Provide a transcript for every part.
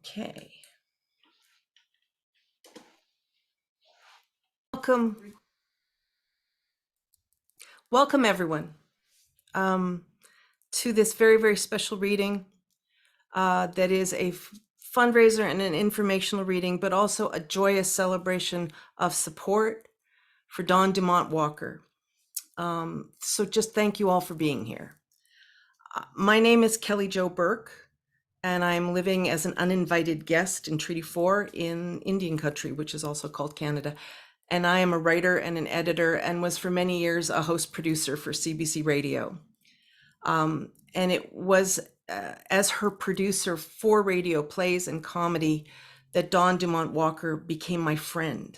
Okay. Welcome everyone to this very, very special reading that is a fundraiser and an informational reading, but also a joyous celebration of support for Dawn Dumont Walker. So just thank you all for being here. My name is Kelly Jo Burke, and I'm living as an uninvited guest in Treaty 4 in Indian country, which is also called Canada. And I am a writer and an editor and was for many years a host producer for CBC Radio. And it was as her producer for radio plays and comedy that Dawn Dumont Walker became my friend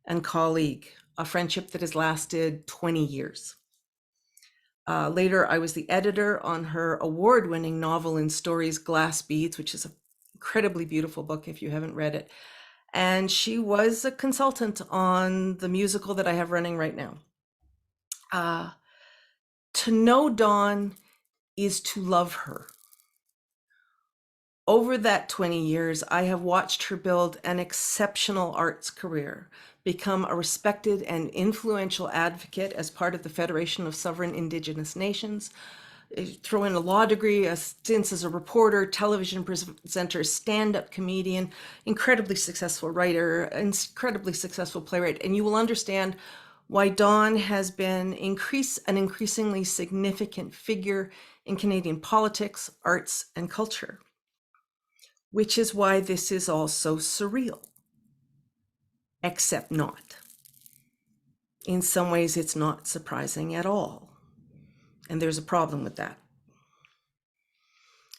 and colleague, a friendship that has lasted 20 years. Later, I was the editor on her award-winning novel and stories, Glass Beads, which is an incredibly beautiful book if you haven't read it. And she was a consultant on the musical that I have running right now. To know Dawn is to love her. Over that 20 years, I have watched her build an exceptional arts career, become a respected and influential advocate as part of the Federation of Sovereign Indigenous Nations, throw in a law degree, a stints as a reporter, television presenter, stand-up comedian, incredibly successful writer, incredibly successful playwright, and you will understand why Dawn has been an increasingly significant figure in Canadian politics, arts, and culture, which is why this is all so surreal, except not. In some ways, it's not surprising at all, and there's a problem with that.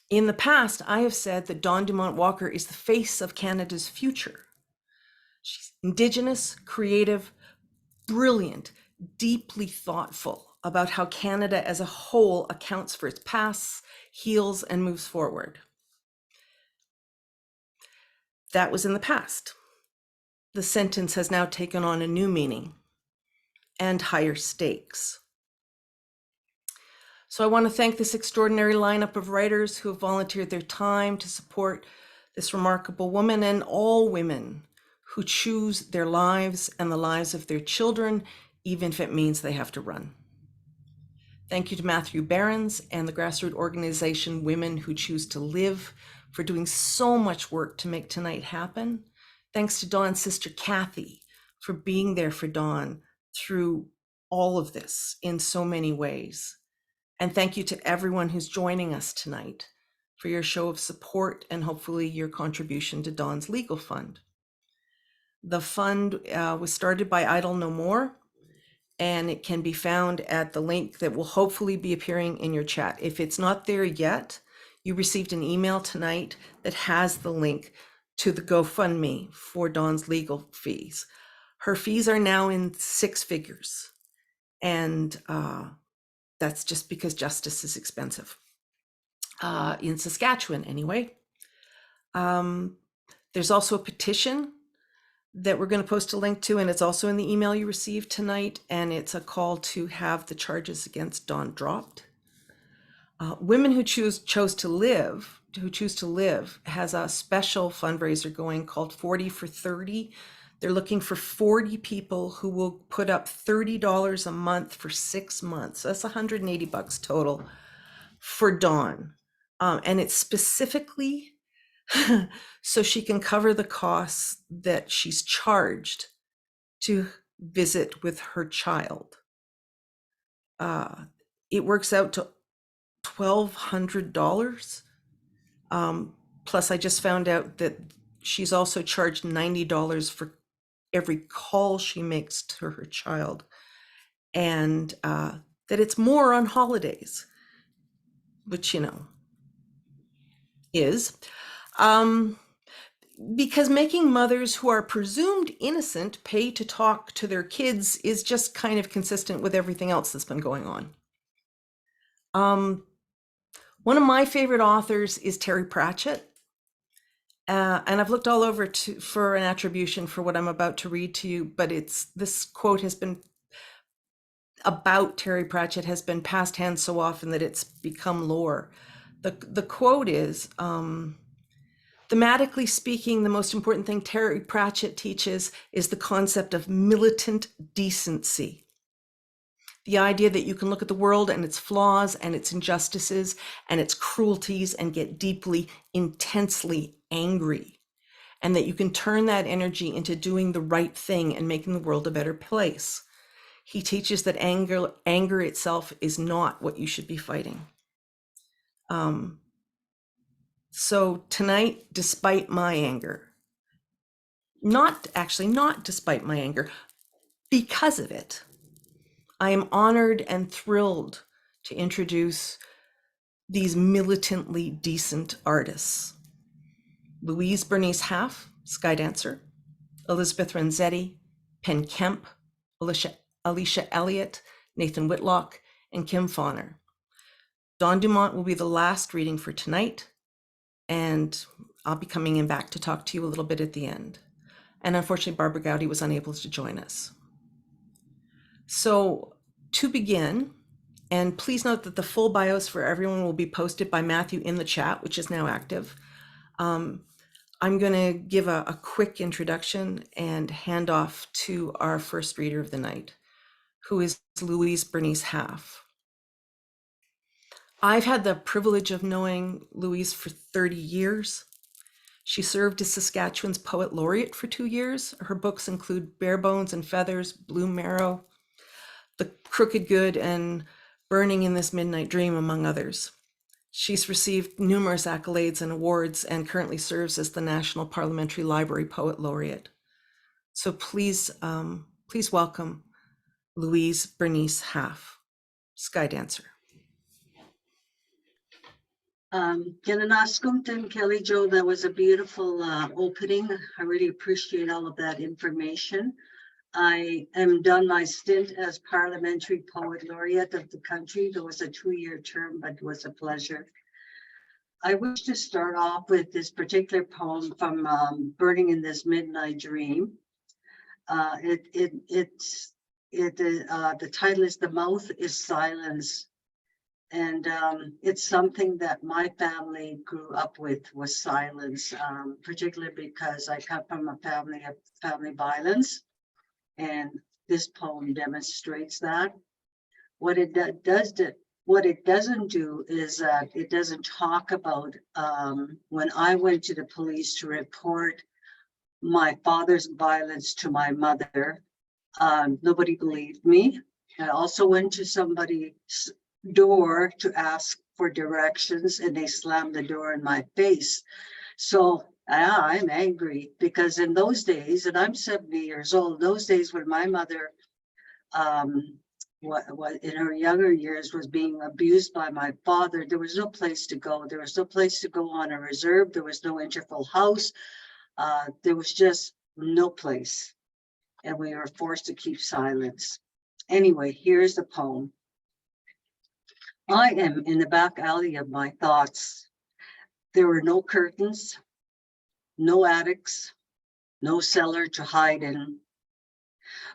In the past, I have said that Dawn Dumont Walker is the face of Canada's future. She's Indigenous, creative, brilliant, deeply thoughtful about how Canada as a whole accounts for its past, heals, and moves forward. That was in the past. The sentence has now taken on a new meaning and higher stakes. So I want to thank this extraordinary lineup of writers who have volunteered their time to support this remarkable woman and all women who choose their lives and the lives of their children, even if it means they have to run. Thank you to Matthew Behrens and the grassroots organization Women Who Choose to Live for doing so much work to make tonight happen. Thanks to Dawn's sister Kathy for being there for Dawn through all of this in so many ways. And thank you to everyone who's joining us tonight for your show of support and hopefully your contribution to Dawn's legal fund. The fund was started by Idle No More, and it can be found at the link that will hopefully be appearing in your chat. If it's not there yet, you received an email tonight that has the link to the GoFundMe for Dawn's legal fees. Her fees are now in 6 figures, and that's just because justice is expensive. In Saskatchewan, anyway. There's also a petition that we're going to post a link to, and it's also in the email you received tonight, and it's a call to have the charges against Dawn dropped. Women Who Choose to Live has a special fundraiser going called 40 for 30. They're looking for 40 people who will put up $30 a month for 6 months. So that's $180 total for Dawn. And it's specifically so she can cover the costs that she's charged to visit with her child. It works out to $1,200. Plus, I just found out that she's also charged $90 for every call she makes to her child, and that it's more on holidays, which, you know, is. Because making mothers who are presumed innocent pay to talk to their kids is just kind of consistent with everything else that's been going on. One of my favorite authors is Terry Pratchett. And I've looked all over for an attribution for what I'm about to read to you, but this quote has been about Terry Pratchett has been passed hands so often that it's become lore. The quote is, Thematically speaking, the most important thing Terry Pratchett teaches is the concept of militant decency. The idea that you can look at the world and its flaws and its injustices and its cruelties and get deeply, intensely angry, and that you can turn that energy into doing the right thing and making the world a better place. He teaches that anger itself is not what you should be fighting. So tonight, despite my anger, not despite my anger, because of it, I am honored and thrilled to introduce these militantly decent artists. Louise Bernice Half, Sky Dancer, Elizabeth Renzetti, Penn Kemp, Alicia Elliott, Nathan Whitlock, and Kim Fauner. Dawn Dumont will be the last reading for tonight, and I'll be coming in back to talk to you a little bit at the end. And unfortunately, Barbara Gowdy was unable to join us. So to begin, and please note that the full bios for everyone will be posted by Matthew in the chat, which is now active. I'm going to give a quick introduction and hand off to our first reader of the night, who is Louise Bernice Half. I've had the privilege of knowing Louise for 30 years. She served as Saskatchewan's Poet Laureate for 2 years. Her books include Bare Bones and Feathers, Blue Marrow, The Crooked Good, and Burning in This Midnight Dream, among others. She's received numerous accolades and awards and currently serves as the National Parliamentary Library Poet Laureate. So please welcome Louise Bernice Half, Sky Dancer. Kinanaskumtan Kelly Jo, that was a beautiful opening. I really appreciate all of that information. I am done my stint as Parliamentary Poet Laureate of the country. There was a 2-year term, but it was a pleasure. I wish to start off with this particular poem from Burning in This Midnight Dream. The title is The Mouth is Silence. And it's something that my family grew up with, was silence, particularly because I come from a family of family violence. And this poem demonstrates that. What it doesn't do is it doesn't talk about when I went to the police to report my father's violence to my mother. Nobody believed me. I also went to somebody's door to ask for directions, and they slammed the door in my face. So I'm angry because in those days, and I'm 70 years old, those days when my mother what in her younger years was being abused by my father, there was no place to go. There was no place to go on a reserve. There was no interval house. There was just no place, and we were forced to keep silence. Anyway, here's the poem. I am in the back alley of my thoughts. There were no curtains, no attics, no cellar to hide in.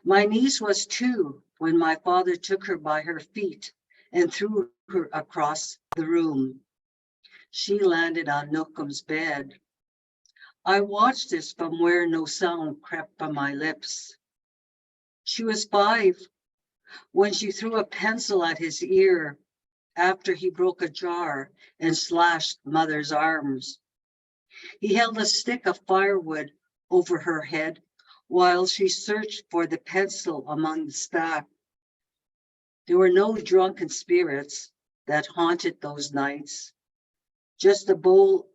My niece was 2 when my father took her by her feet and threw her across the room. She landed on Nookham's bed. I watched this from where no sound crept from my lips. She was 5 when she threw a pencil at his ear after he broke a jar and slashed mother's arms. He held a stick of firewood over her head while she searched for the pencil among the stack. There were no drunken spirits that haunted those nights, just a bowl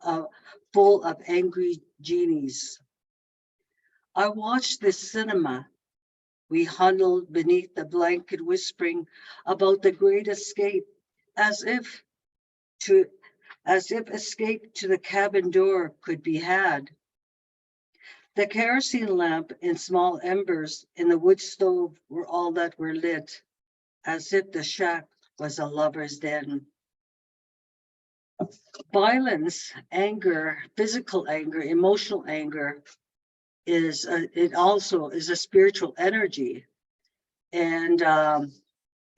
full of angry genies. I watched this cinema. We huddled beneath the blanket, whispering about the great escape, as if escape to the cabin door could be had. The kerosene lamp and small embers in the wood stove were all that were lit, as if the shack was a lover's den. Violence, anger, physical anger, emotional anger it also is a spiritual energy, and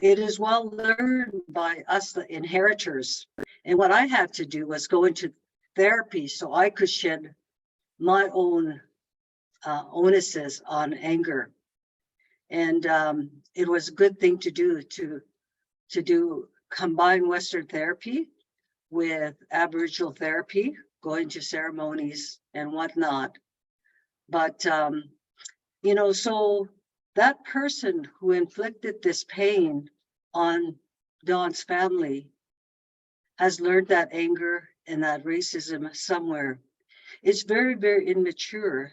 it is well learned by us, the inheritors. And what I had to do was go into therapy so I could shed my own onuses on anger. And it was a good thing to do combine Western therapy with Aboriginal therapy, going to ceremonies and whatnot. But, you know, so that person who inflicted this pain on Dawn's family has learned that anger and that racism somewhere. It's very, very immature.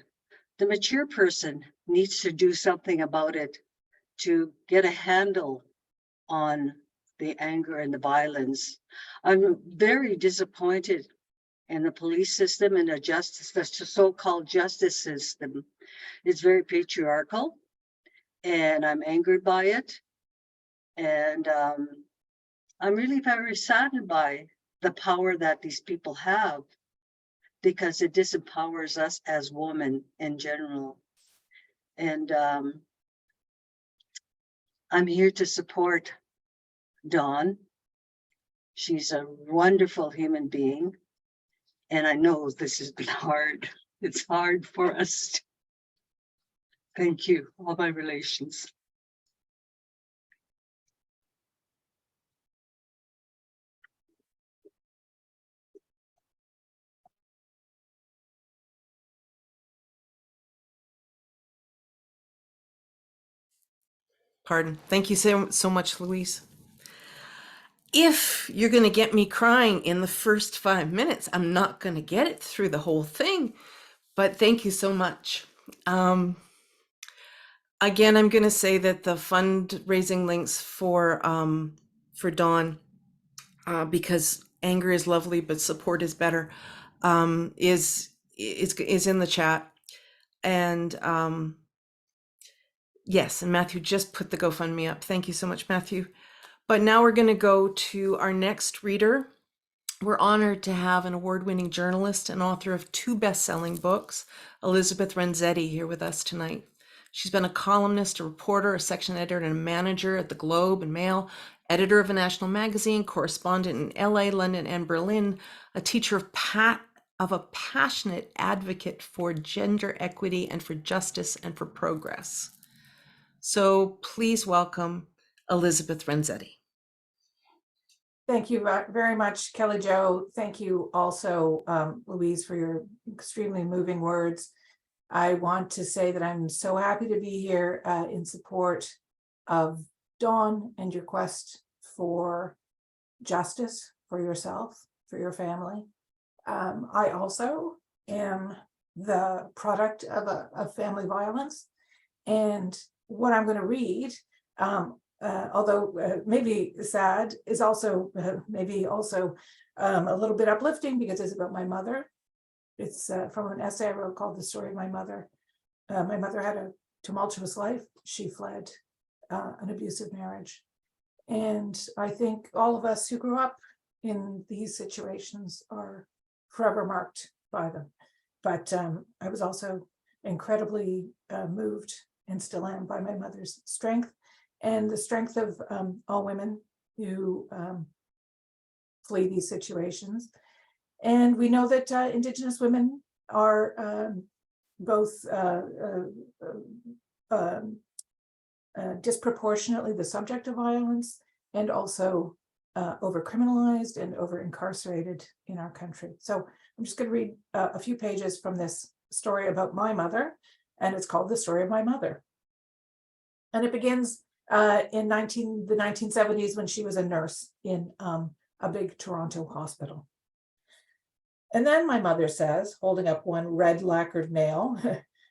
The mature person needs to do something about it to get a handle on the anger and the violence. I'm very disappointed in the police system and the justice, the so-called justice system. It's very patriarchal, and I'm angered by it. And I'm really very saddened by the power that these people have, because it disempowers us as women in general. And I'm here to support Dawn. She's a wonderful human being. And I know this has been hard. It's hard for us. Thank you, all my relations. Pardon. Thank you so much, Louise. If you're going to get me crying in the first 5 minutes, I'm not going to get it through the whole thing. But thank you so much. Again, I'm going to say that the fundraising links for Dawn, because anger is lovely, but support is better, is in the chat. And yes, and Matthew just put the GoFundMe up. Thank you so much, Matthew. But now we're going to go to our next reader. We're honored to have an award-winning journalist and author of 2 best-selling books, Elizabeth Renzetti, here with us tonight. She's been a columnist, a reporter, a section editor, and a manager at the Globe and Mail, editor of a national magazine, correspondent in LA, London, and Berlin, a teacher of a passionate advocate for gender equity and for justice and for progress. So please welcome Elizabeth Renzetti. Thank you very much, Kelly Jo. Thank you also, Louise, for your extremely moving words. I want to say that I'm so happy to be here in support of Dawn and your quest for justice for yourself, for your family. I also am the product of family violence. And what I'm going to read, although maybe sad, is also maybe also a little bit uplifting, because it's about my mother. It's from an essay I wrote called The Story of My Mother. My mother had a tumultuous life. She fled an abusive marriage. And I think all of us who grew up in these situations are forever marked by them. But I was also incredibly moved, and still am, by my mother's strength and the strength of all women who flee these situations. And we know that Indigenous women are both disproportionately the subject of violence, and also over-criminalized and over-incarcerated in our country. So I'm just going to read a few pages from this story about my mother, and it's called The Story of My Mother. And it begins in the 1970s, when she was a nurse in a big Toronto hospital. And then my mother says, holding up one red lacquered nail,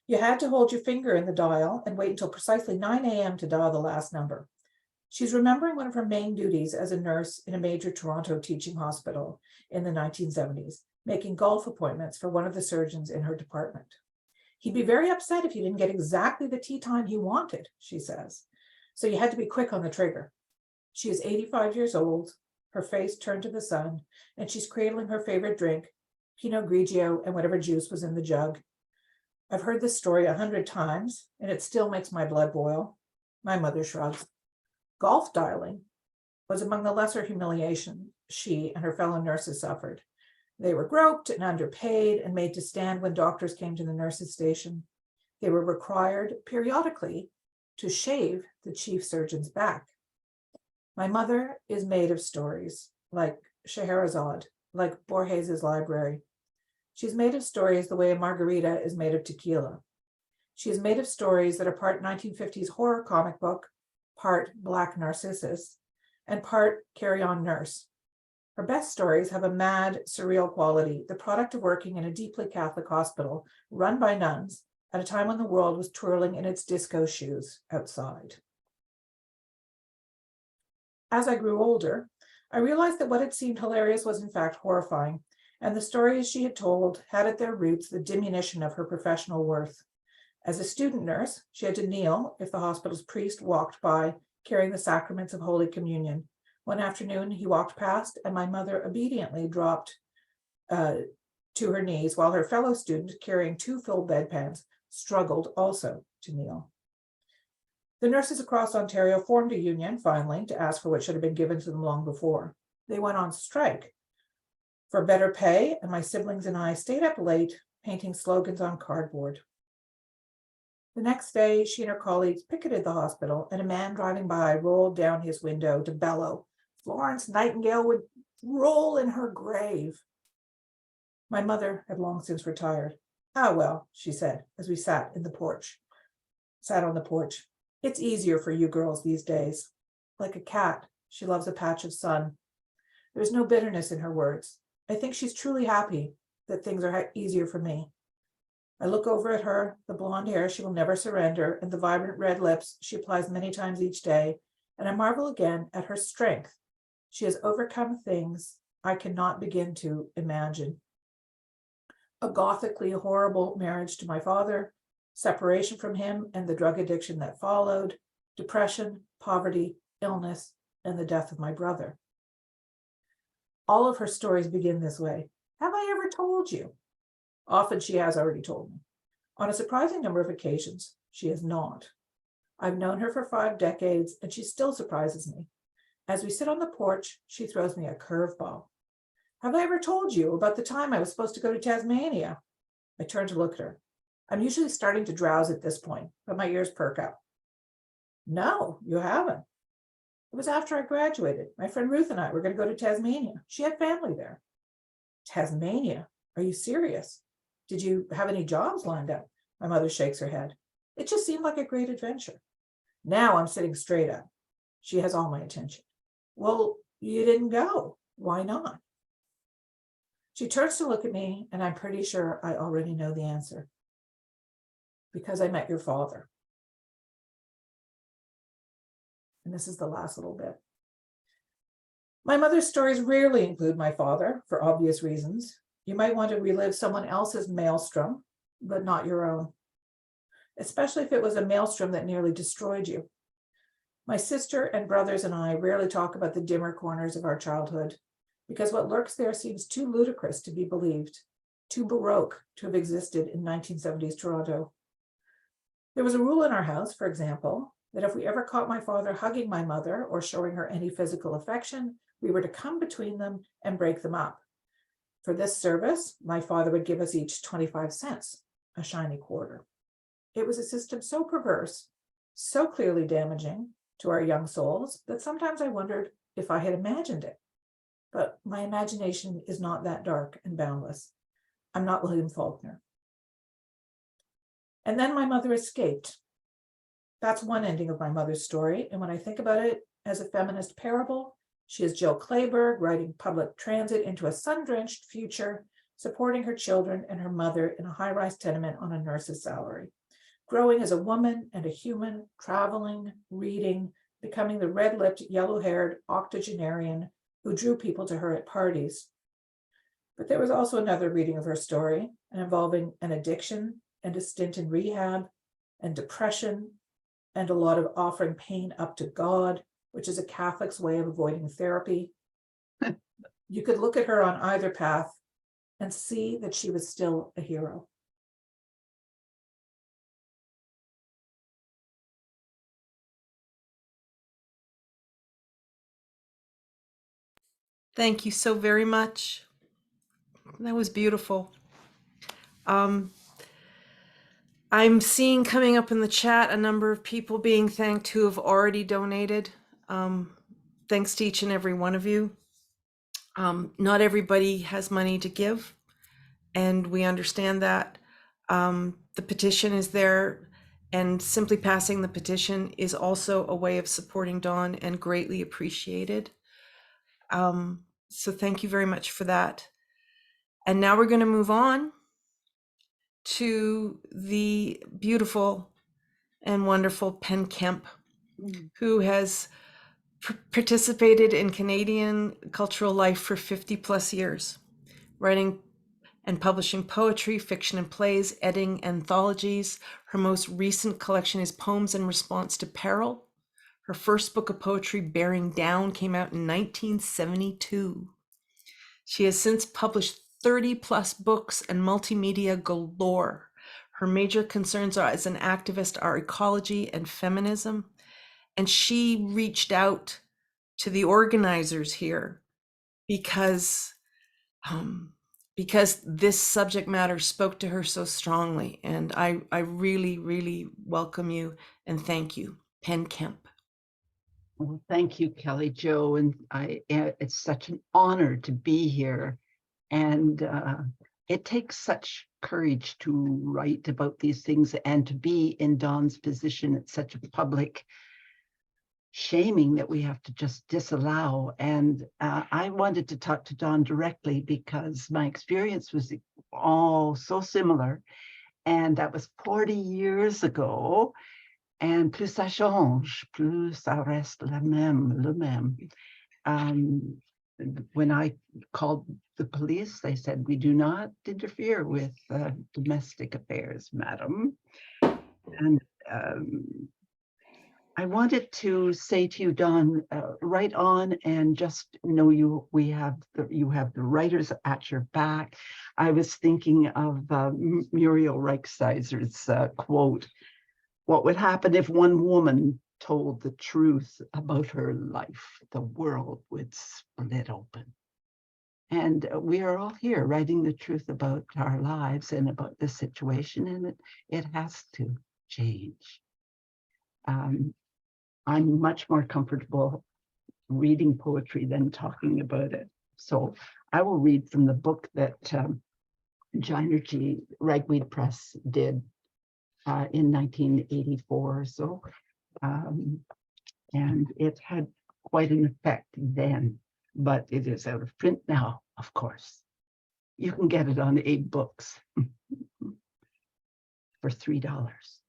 you had to hold your finger in the dial and wait until precisely 9 a.m. to dial the last number. She's remembering one of her main duties as a nurse in a major Toronto teaching hospital in the 1970s, making golf appointments for one of the surgeons in her department. He'd be very upset if you didn't get exactly the tea time he wanted, she says. So you had to be quick on the trigger. She is 85 years old, her face turned to the sun, and she's cradling her favorite drink, Pinot Grigio, and whatever juice was in the jug. I've heard this story 100 times, and it still makes my blood boil. My mother shrugs. Golf dialing was among the lesser humiliation she and her fellow nurses suffered. They were groped and underpaid and made to stand when doctors came to the nurses' station. They were required periodically to shave the chief surgeon's back. My mother is made of stories, like Scheherazade, like Borges's library. She's made of stories the way a margarita is made of tequila. She is made of stories that are part 1950s horror comic book, part Black Narcissus, and part Carry On Nurse. Her best stories have a mad, surreal quality, the product of working in a deeply Catholic hospital run by nuns at a time when the world was twirling in its disco shoes outside. As I grew older, I realized that what had seemed hilarious was in fact horrifying, and the stories she had told had at their roots the diminution of her professional worth. As a student nurse, she had to kneel if the hospital's priest walked by carrying the sacraments of Holy Communion. One afternoon, he walked past, and my mother obediently dropped to her knees while her fellow student, carrying 2 full bedpans, struggled also to kneel. The nurses across Ontario formed a union, finally, to ask for what should have been given to them long before. They went on strike for better pay, and my siblings and I stayed up late painting slogans on cardboard. The next day, she and her colleagues picketed the hospital, and a man driving by rolled down his window to bellow, "Florence Nightingale would roll in her grave." My mother had long since retired. "Ah, well," she said, as we sat on the porch. "It's easier for you girls these days." Like a cat, she loves a patch of sun. There's no bitterness in her words. I think she's truly happy that things are easier for me. I look over at her, the blonde hair she will never surrender, and the vibrant red lips she applies many times each day, and I marvel again at her strength. She has overcome things I cannot begin to imagine. A gothically horrible marriage to my father, separation from him and the drug addiction that followed, depression, poverty, illness, and the death of my brother. All of her stories begin this way. "Have I ever told you?" Often she has already told me. On a surprising number of occasions, she has not. I've known her for 5 decades, and she still surprises me. As we sit on the porch, she throws me a curveball. "Have I ever told you about the time I was supposed to go to Tasmania?" I turn to look at her. I'm usually starting to drowse at this point, but my ears perk up. "No, you haven't." "It was after I graduated. My friend Ruth and I were going to go to Tasmania. She had family there." "Tasmania? Are you serious? Did you have any jobs lined up?" My mother shakes her head. "It just seemed like a great adventure." Now I'm sitting straight up. She has all my attention. "Well, you didn't go. Why not?" She turns to look at me, and I'm pretty sure I already know the answer. "Because I met your father." And this is the last little bit. My mother's stories rarely include my father, for obvious reasons. You might want to relive someone else's maelstrom, but not your own, especially if it was a maelstrom that nearly destroyed you. My sister and brothers and I rarely talk about the dimmer corners of our childhood, because what lurks there seems too ludicrous to be believed, too baroque to have existed in 1970s Toronto. There was a rule in our house, for example, that if we ever caught my father hugging my mother or showing her any physical affection, we were to come between them and break them up. For this service, my father would give us each 25 cents, a shiny quarter. It was a system so perverse, so clearly damaging to our young souls, that sometimes I wondered if I had imagined it. But my imagination is not that dark and boundless. I'm not William Faulkner. And then my mother escaped. That's one ending of my mother's story, and when I think about it as a feminist parable, she is Jill Clayburgh riding public transit into a sun-drenched future, supporting her children and her mother in a high-rise tenement on a nurse's salary, growing as a woman and a human, traveling, reading, becoming the red-lipped, yellow-haired octogenarian who drew people to her at parties. But there was also another reading of her story, involving an addiction and a stint in rehab and depression and a lot of offering pain up to God, which is a Catholic's way of avoiding therapy. You could look at her on either path and see that she was still a hero. Thank you so very much. That was beautiful. I'm seeing coming up in the chat a number of people being thanked who have already donated. Thanks to each and every one of you. Not everybody has money to give, and we understand that. The petition is there, and simply passing the petition is also a way of supporting Dawn and greatly appreciated. So thank you very much for that. And now we're going to move on to the beautiful and wonderful Penn Kemp, who has participated in Canadian cultural life for 50 plus years, writing and publishing poetry, fiction and plays, editing anthologies. Her most recent collection is Poems in Response to Peril. Her first book of poetry, Bearing Down, came out in 1972. She has since published 30 plus books and multimedia galore. Her major concerns as an activist are ecology and feminism. And she reached out to the organizers here because this subject matter spoke to her so strongly. And I really, really welcome you and thank you, Penn Kemp. Well, thank you, Kelly Jo, and it's such an honor to be here. And it takes such courage to write about these things and to be in Dawn's position at such a public shaming that we have to just disallow. And I wanted to talk to Dawn directly because my experience was all so similar. And that was 40 years ago. And plus ça change, plus ça reste le même. When I called the police, they said, "We do not interfere with domestic affairs, madam." And I wanted to say to you, Dawn, right on, and just know you have the writers at your back. I was thinking of Muriel Reichsteiser's quote, "What would happen if one woman told the truth about her life? The world would split open." And we are all here writing the truth about our lives and about the situation, and it has to change. I'm much more comfortable reading poetry than talking about it. So I will read from the book that Ginergy Ragweed Press did in 1984 or so. And it had quite an effect then, but it is out of print now, of course. You can get it on Abe Books for $3.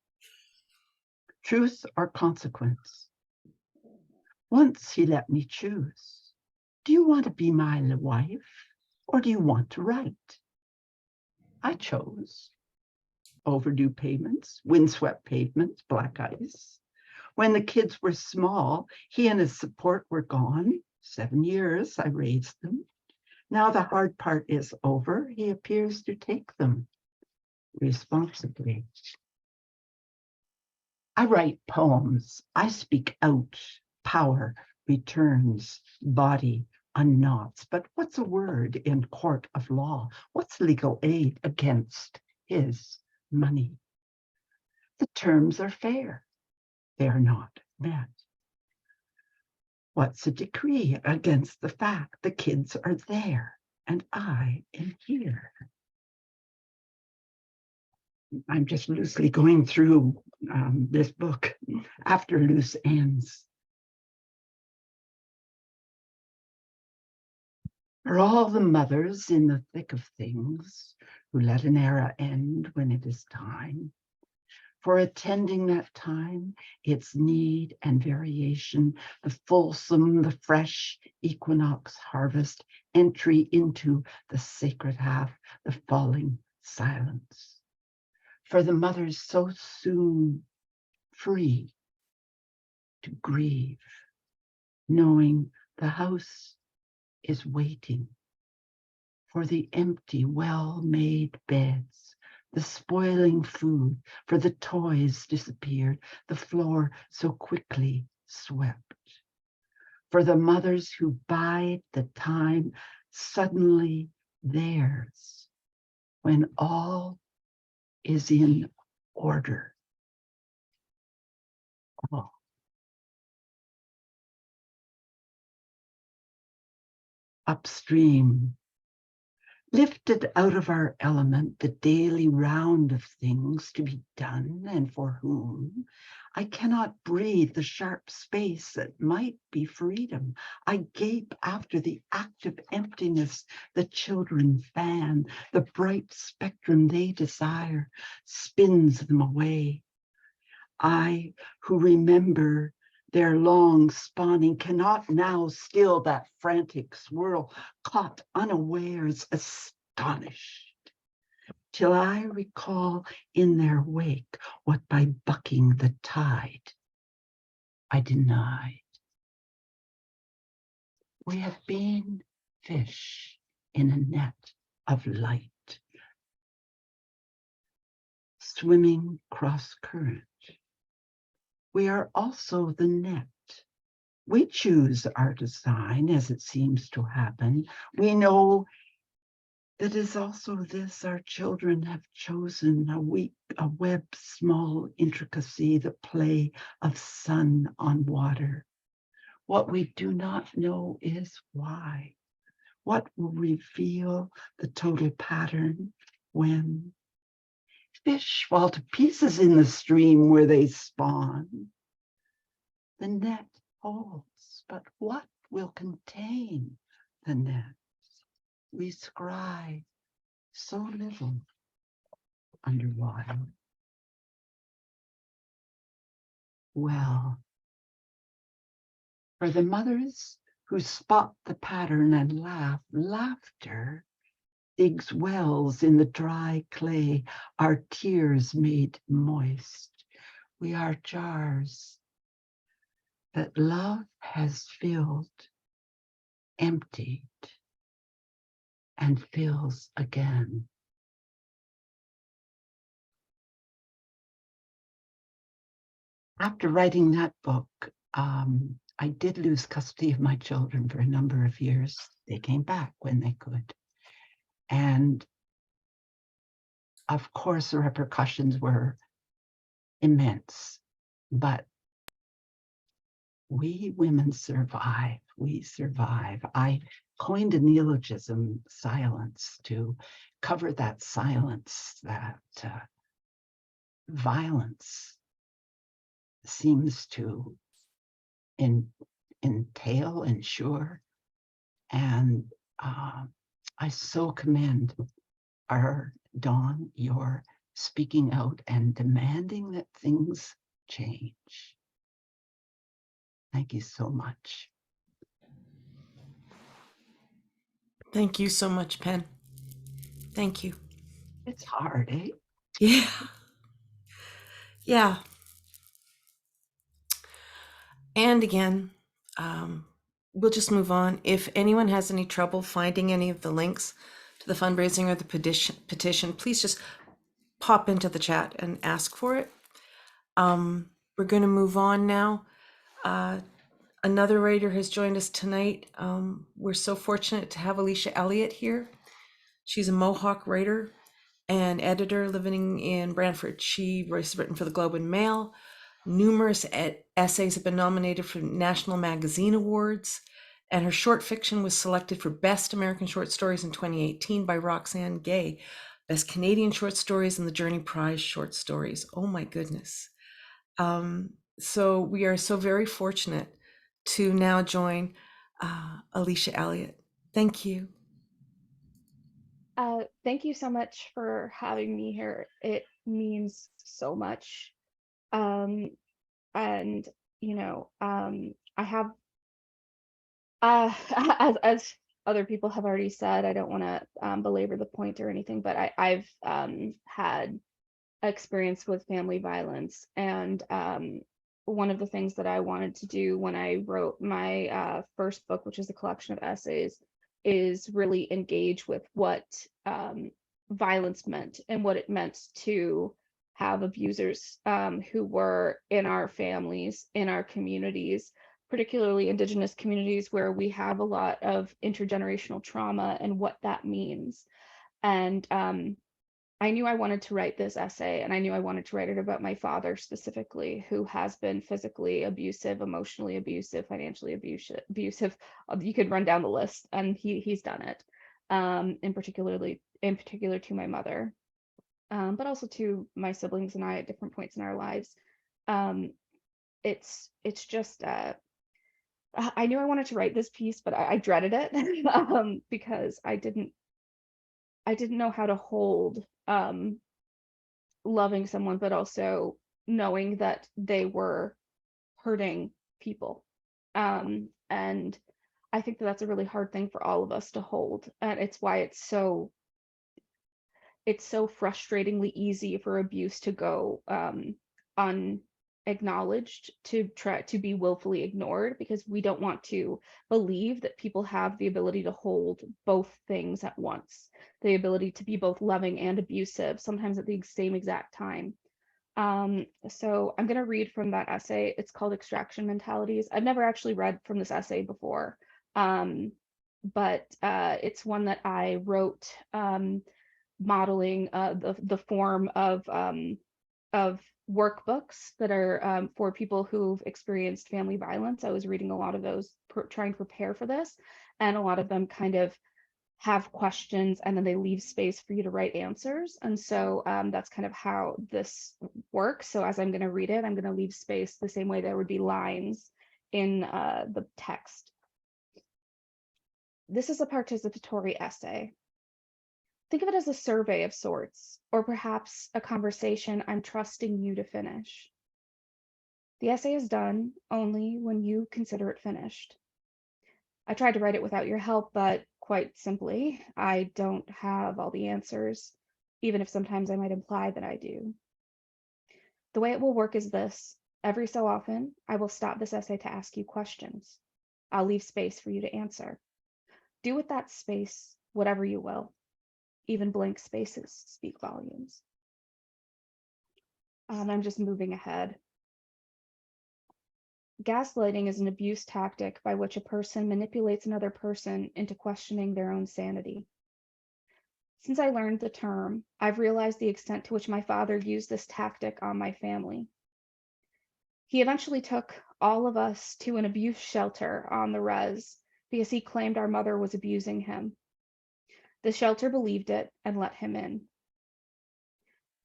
Truth or consequence? Once he let me choose. Do you want to be my wife or do you want to write? I chose. Overdue payments, windswept pavements, black ice. When the kids were small, he and his support were gone. 7 years I raised them. Now the hard part is over. He appears to take them responsibly. I write poems. I speak out. Power returns, body unknots. But what's a word in court of law? What's legal aid against his money? The terms are fair. They are not met. What's a decree against the fact the kids are there and I am here? I'm just loosely going through this book after loose ends. Are all the mothers in the thick of things who let an era end when it is time? For attending that time, its need and variation, the fulsome, the fresh equinox harvest, entry into the sacred half, the falling silence. For the mothers so soon free to grieve, knowing the house is waiting for the empty, well-made beds, the spoiling food, for the toys disappeared, the floor so quickly swept. For the mothers who bide the time, suddenly theirs, when all is in order. Oh. Upstream, lifted out of our element, the daily round of things to be done and for whom, I cannot breathe the sharp space that might be freedom. I gape after the active emptiness the children fan, the bright spectrum they desire spins them away. I, who remember their long spawning, cannot now still that frantic swirl, caught unawares, astonished, till I recall in their wake what by bucking the tide I denied. We have been fish in a net of light, swimming cross current. We are also the net. We choose our design as it seems to happen. We know that is also this our children have chosen, a web small intricacy, the play of sun on water. What we do not know is why. What will reveal the total pattern when fish fall to pieces in the stream where they spawn? The net holds, but what will contain the net? We scry so little underwater. Well, for the mothers who spot the pattern and laugh, laughter digs wells in the dry clay, our tears made moist. We are jars that love has filled, emptied, and fills again. After writing that book, I did lose custody of my children for a number of years. They came back when they could. And of course, the repercussions were immense, but we women survive, we survive. I coined a neologism, silence, to cover that silence, that violence seems to entail, ensure. And I so commend our Dawn, your speaking out and demanding that things change. Thank you so much. Thank you so much, Penn. Thank you. It's hard, eh? Yeah. Yeah. And again, we'll just move on. If anyone has any trouble finding any of the links to the fundraising or the petition, please just pop into the chat and ask for it. We're going to move on now. Another writer has joined us tonight. We're so fortunate to have Alicia Elliott here. She's a Mohawk writer and editor living in Brantford. She has written for the Globe and Mail. Numerous essays have been nominated for National Magazine Awards, and her short fiction was selected for Best American Short Stories in 2018 by Roxane Gay, Best Canadian Short Stories, and the Journey Prize Short Stories. Oh my goodness. So we are so very fortunate to now join Alicia Elliott. Thank you. Thank you so much for having me here. It means so much. And you know, I have as other people have already said, I don't want to belabor the point or anything, but I've had experience with family violence, and one of the things that I wanted to do when I wrote my first book, which is a collection of essays, is really engage with what violence meant and what it meant to have abusers who were in our families, in our communities, particularly Indigenous communities where we have a lot of intergenerational trauma and what that means. And I knew I wanted to write this essay, and I knew I wanted to write it about my father specifically, who has been physically abusive, emotionally abusive, financially abusive. You could run down the list, and he's done it. In particular to my mother, but also to my siblings and I at different points in our lives. It's just I knew I wanted to write this piece, but I dreaded it because I didn't know how to hold loving someone, but also knowing that they were hurting people. And I think that that's a really hard thing for all of us to hold. And it's why it's so frustratingly easy for abuse to go unacknowledged, to try to be willfully ignored, because we don't want to believe that people have the ability to hold both things at once, the ability to be both loving and abusive, sometimes at the same exact time. So I'm going to read from that essay. It's called Extraction Mentalities. I've never actually read from this essay before, but it's one that I wrote modeling the form of workbooks that are for people who've experienced family violence. I was reading a lot of those, trying to prepare for this, and a lot of them kind of have questions and then they leave space for you to write answers. And so that's kind of how this works. So as I'm going to read it, I'm going to leave space the same way there would be lines in the text. This is a participatory essay. Think of it as a survey of sorts, or perhaps a conversation I'm trusting you to finish. The essay is done only when you consider it finished. I tried to write it without your help, but quite simply, I don't have all the answers, even if sometimes I might imply that I do. The way it will work is this. Every so often, I will stop this essay to ask you questions. I'll leave space for you to answer. Do with that space whatever you will. Even blank spaces speak volumes. I'm just moving ahead. Gaslighting is an abuse tactic by which a person manipulates another person into questioning their own sanity. Since I learned the term, I've realized the extent to which my father used this tactic on my family. He eventually took all of us to an abuse shelter on the res because he claimed our mother was abusing him. The shelter believed it and let him in.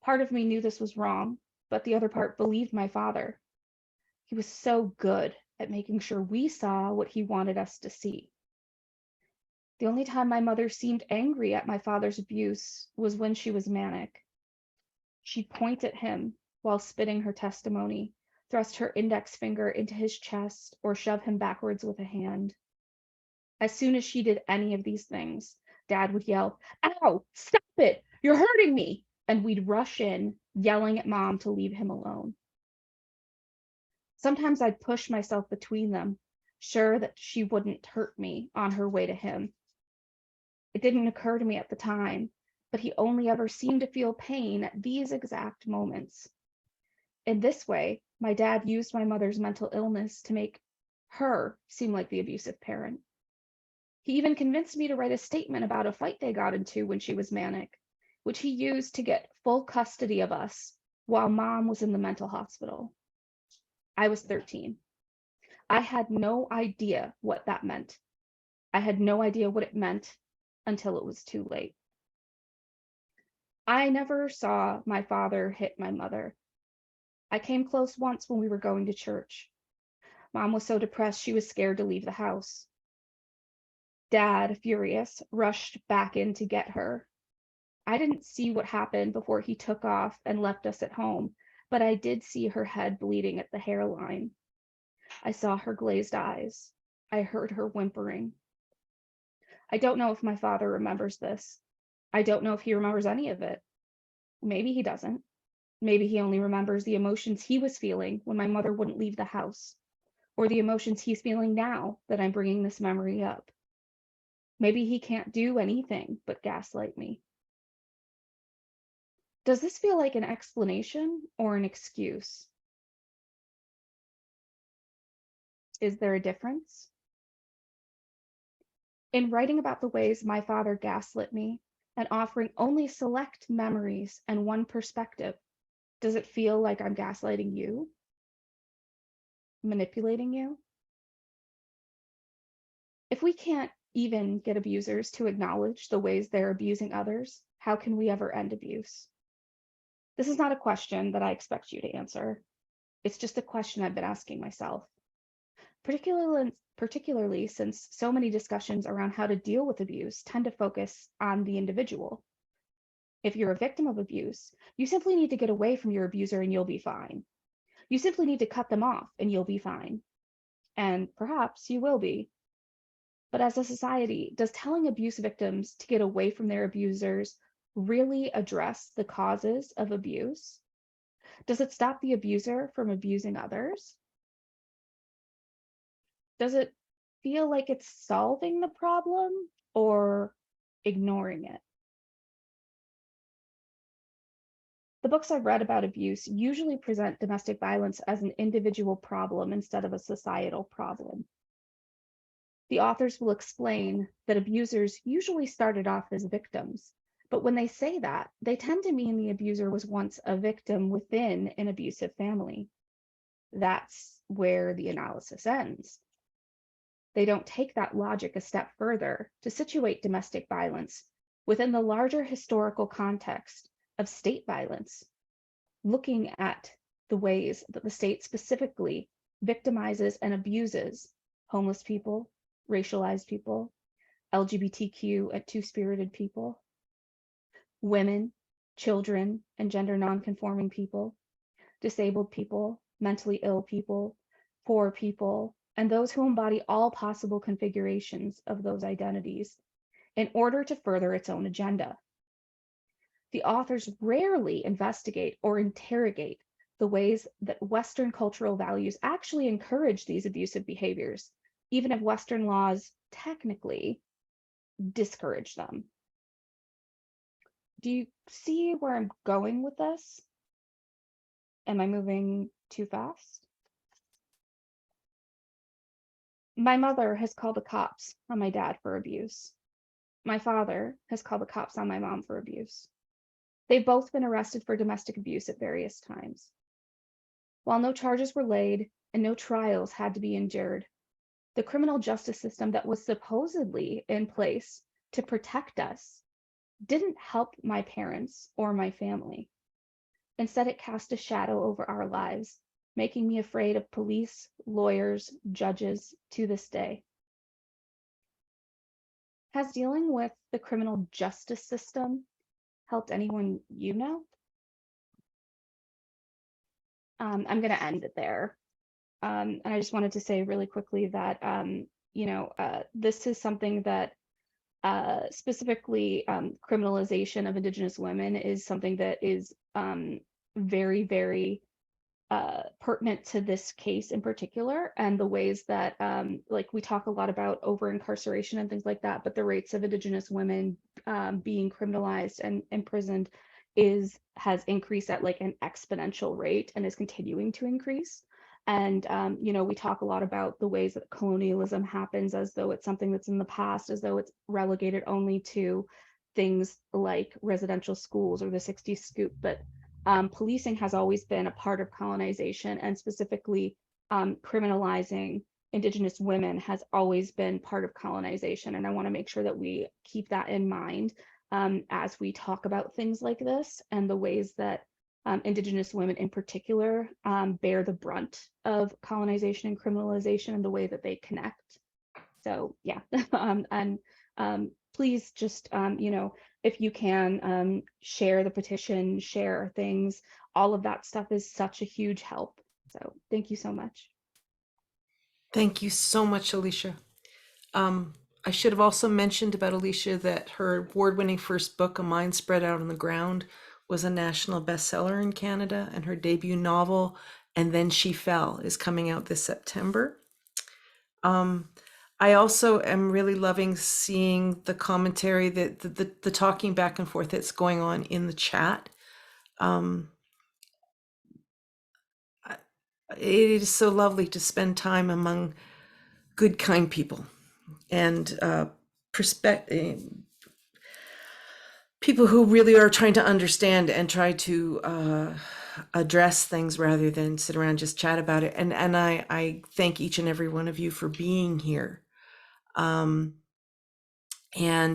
Part of me knew this was wrong, but the other part believed my father. He was so good at making sure we saw what he wanted us to see. The only time my mother seemed angry at my father's abuse was when she was manic. She'd point at him while spitting her testimony, thrust her index finger into his chest, or shove him backwards with a hand. As soon as she did any of these things, Dad would yell, "Ow, stop it, you're hurting me," and we'd rush in, yelling at Mom to leave him alone. Sometimes I'd push myself between them, sure that she wouldn't hurt me on her way to him. It didn't occur to me at the time, but he only ever seemed to feel pain at these exact moments. In this way, my dad used my mother's mental illness to make her seem like the abusive parent. He even convinced me to write a statement about a fight they got into when she was manic, which he used to get full custody of us while Mom was in the mental hospital. I was 13. I had no idea what that meant. I had no idea what it meant until it was too late. I never saw my father hit my mother. I came close once when we were going to church. Mom was so depressed she was scared to leave the house. Dad, furious, rushed back in to get her. I didn't see what happened before he took off and left us at home, but I did see her head bleeding at the hairline. I saw her glazed eyes. I heard her whimpering. I don't know if my father remembers this. I don't know if he remembers any of it. Maybe he doesn't. Maybe he only remembers the emotions he was feeling when my mother wouldn't leave the house, or the emotions he's feeling now that I'm bringing this memory up. Maybe he can't do anything but gaslight me. Does this feel like an explanation or an excuse? Is there a difference? In writing about the ways my father gaslit me and offering only select memories and one perspective, does it feel like I'm gaslighting you? Manipulating you? If we can't even get abusers to acknowledge the ways they're abusing others, how can we ever end abuse? This is not a question that I expect you to answer. It's just a question I've been asking myself, particularly since so many discussions around how to deal with abuse tend to focus on the individual. If you're a victim of abuse, you simply need to get away from your abuser and you'll be fine. You simply need to cut them off and you'll be fine. And perhaps you will be. But as a society, does telling abuse victims to get away from their abusers really address the causes of abuse? Does it stop the abuser from abusing others? Does it feel like it's solving the problem or ignoring it? The books I've read about abuse usually present domestic violence as an individual problem instead of a societal problem. The authors will explain that abusers usually started off as victims, but when they say that, they tend to mean the abuser was once a victim within an abusive family. That's where the analysis ends. They don't take that logic a step further to situate domestic violence within the larger historical context of state violence, looking at the ways that the state specifically victimizes and abuses homeless people, racialized people, LGBTQ and two-spirited people, women, children, and gender non-conforming people, disabled people, mentally ill people, poor people, and those who embody all possible configurations of those identities in order to further its own agenda. The authors rarely investigate or interrogate the ways that Western cultural values actually encourage these abusive behaviors, even if Western laws technically discourage them. Do you see where I'm going with this? Am I moving too fast? My mother has called the cops on my dad for abuse. My father has called the cops on my mom for abuse. They've both been arrested for domestic abuse at various times. While no charges were laid and no trials had to be endured, the criminal justice system that was supposedly in place to protect us didn't help my parents or my family. Instead, it cast a shadow over our lives, making me afraid of police, lawyers, judges to this day. Has dealing with the criminal justice system helped anyone you know? I'm going to end it there. And I just wanted to say really quickly that, this is something that specifically criminalization of Indigenous women is something that is very, very pertinent to this case in particular, and the ways that like we talk a lot about over incarceration and things like that, but the rates of Indigenous women being criminalized and imprisoned has increased at like an exponential rate and is continuing to increase. And we talk a lot about the ways that colonialism happens as though it's something that's in the past, as though it's relegated only to things like residential schools or the 60s scoop, but policing has always been a part of colonization, and specifically criminalizing Indigenous women has always been part of colonization. And I want to make sure that we keep that in mind as we talk about things like this and the ways that Indigenous women in particular bear the brunt of colonization and criminalization and the way that they connect. So yeah, and please just, if you can share the petition, share things, all of that stuff is such a huge help. So thank you so much. Thank you so much, Alicia. I should have also mentioned about Alicia that her award-winning first book, A Mind Spread Out on the Ground, was a national bestseller in Canada, and her debut novel, And Then She Fell, is coming out this September. I also am really loving seeing the commentary, that the talking back and forth that's going on in the chat. It is so lovely to spend time among good, kind people, and people who really are trying to understand and try to address things rather than sit around and just chat about it. And I thank each and every one of you for being here. And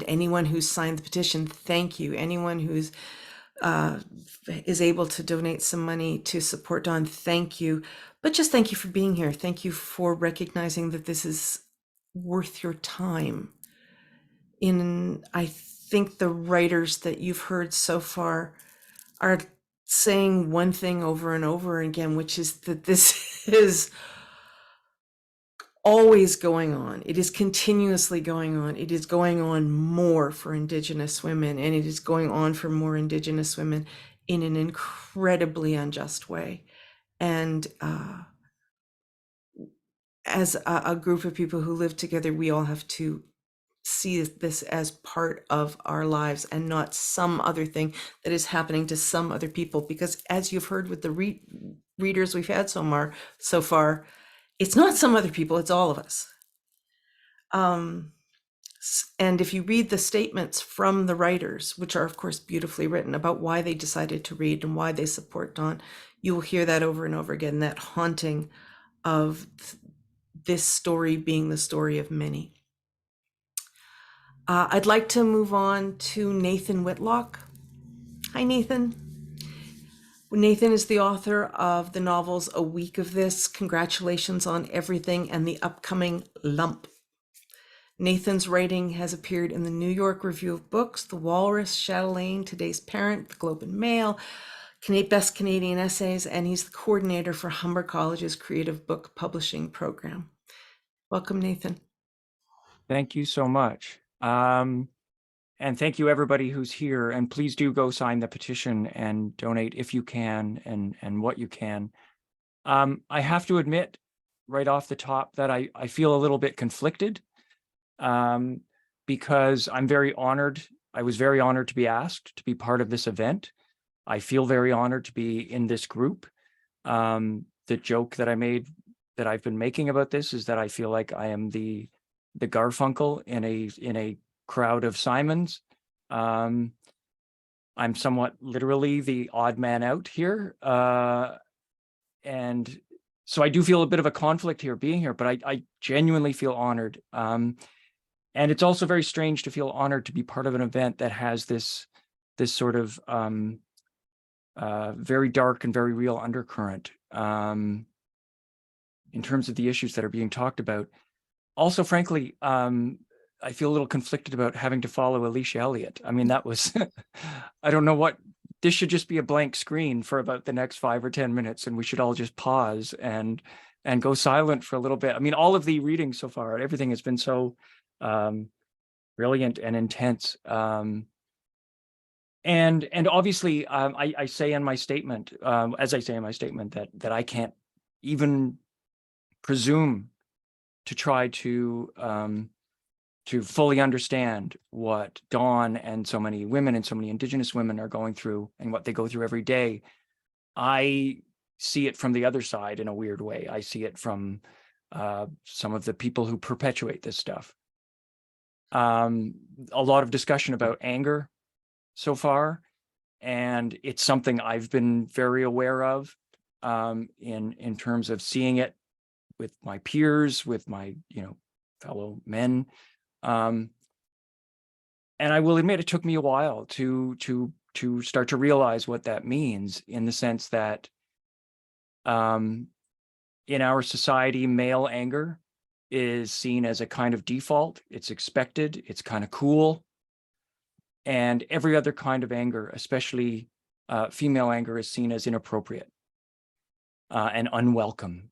anyone who's signed the petition, thank you. Anyone who's is able to donate some money to support Dawn, thank you. But just thank you for being here. Thank you for recognizing that this is worth your time. I think the writers that you've heard so far are saying one thing over and over again, which is that this is always going on. It is continuously going on. It is going on more for Indigenous women, and it is going on for more Indigenous women in an incredibly unjust way. And as a group of people who live together, we all have to see this as part of our lives and not some other thing that is happening to some other people. Because as you've heard with the readers we've had so far, it's not some other people, it's all of us. And if you read the statements from the writers, which are of course beautifully written about why they decided to read and why they support Dawn, you will hear that over and over again, that haunting of this story being the story of many. I'd like to move on to Nathan Whitlock. Hi, Nathan. Nathan is the author of the novels A Week of This, Congratulations on Everything, and the upcoming Lump. Nathan's writing has appeared in the New York Review of Books, The Walrus, Chatelaine, Today's Parent, The Globe and Mail, Best Canadian Essays, and he's the coordinator for Humber College's Creative Book Publishing Program. Welcome, Nathan. Thank you so much. And thank you everybody who's here, and please do go sign the petition and donate if you can and what you can. I have to admit right off the top that I feel a little bit conflicted because I'm very honored. I was very honored to be asked to be part of this event. I feel very honored to be in this group. The joke that I made, that I've been making about this, is that I feel like I am the Garfunkel in a crowd of Simons. I'm somewhat literally the odd man out here. And so I do feel a bit of a conflict here being here, but I genuinely feel honored. And it's also very strange to feel honored to be part of an event that has this sort of very dark and very real undercurrent in terms of the issues that are being talked about. Also, frankly, I feel a little conflicted about having to follow Alicia Elliott. I mean, that was, I don't know what, this should just be a blank screen for about the next 5 or 10 minutes, and we should all just pause and go silent for a little bit. I mean, all of the readings so far, everything has been so brilliant and intense. And obviously, I say in my statement, as I say in my statement, that I can't even presume to try to fully understand what Dawn and so many women and so many Indigenous women are going through and what they go through every day. I see it from the other side in a weird way. I see it from some of the people who perpetuate this stuff. A lot of discussion about anger so far, and it's something I've been very aware of in terms of seeing it with my peers, with my fellow men. And I will admit it took me a while to start to realize what that means, in the sense that in our society, male anger is seen as a kind of default. It's expected. It's kind of cool. And every other kind of anger, especially female anger, is seen as inappropriate and unwelcome.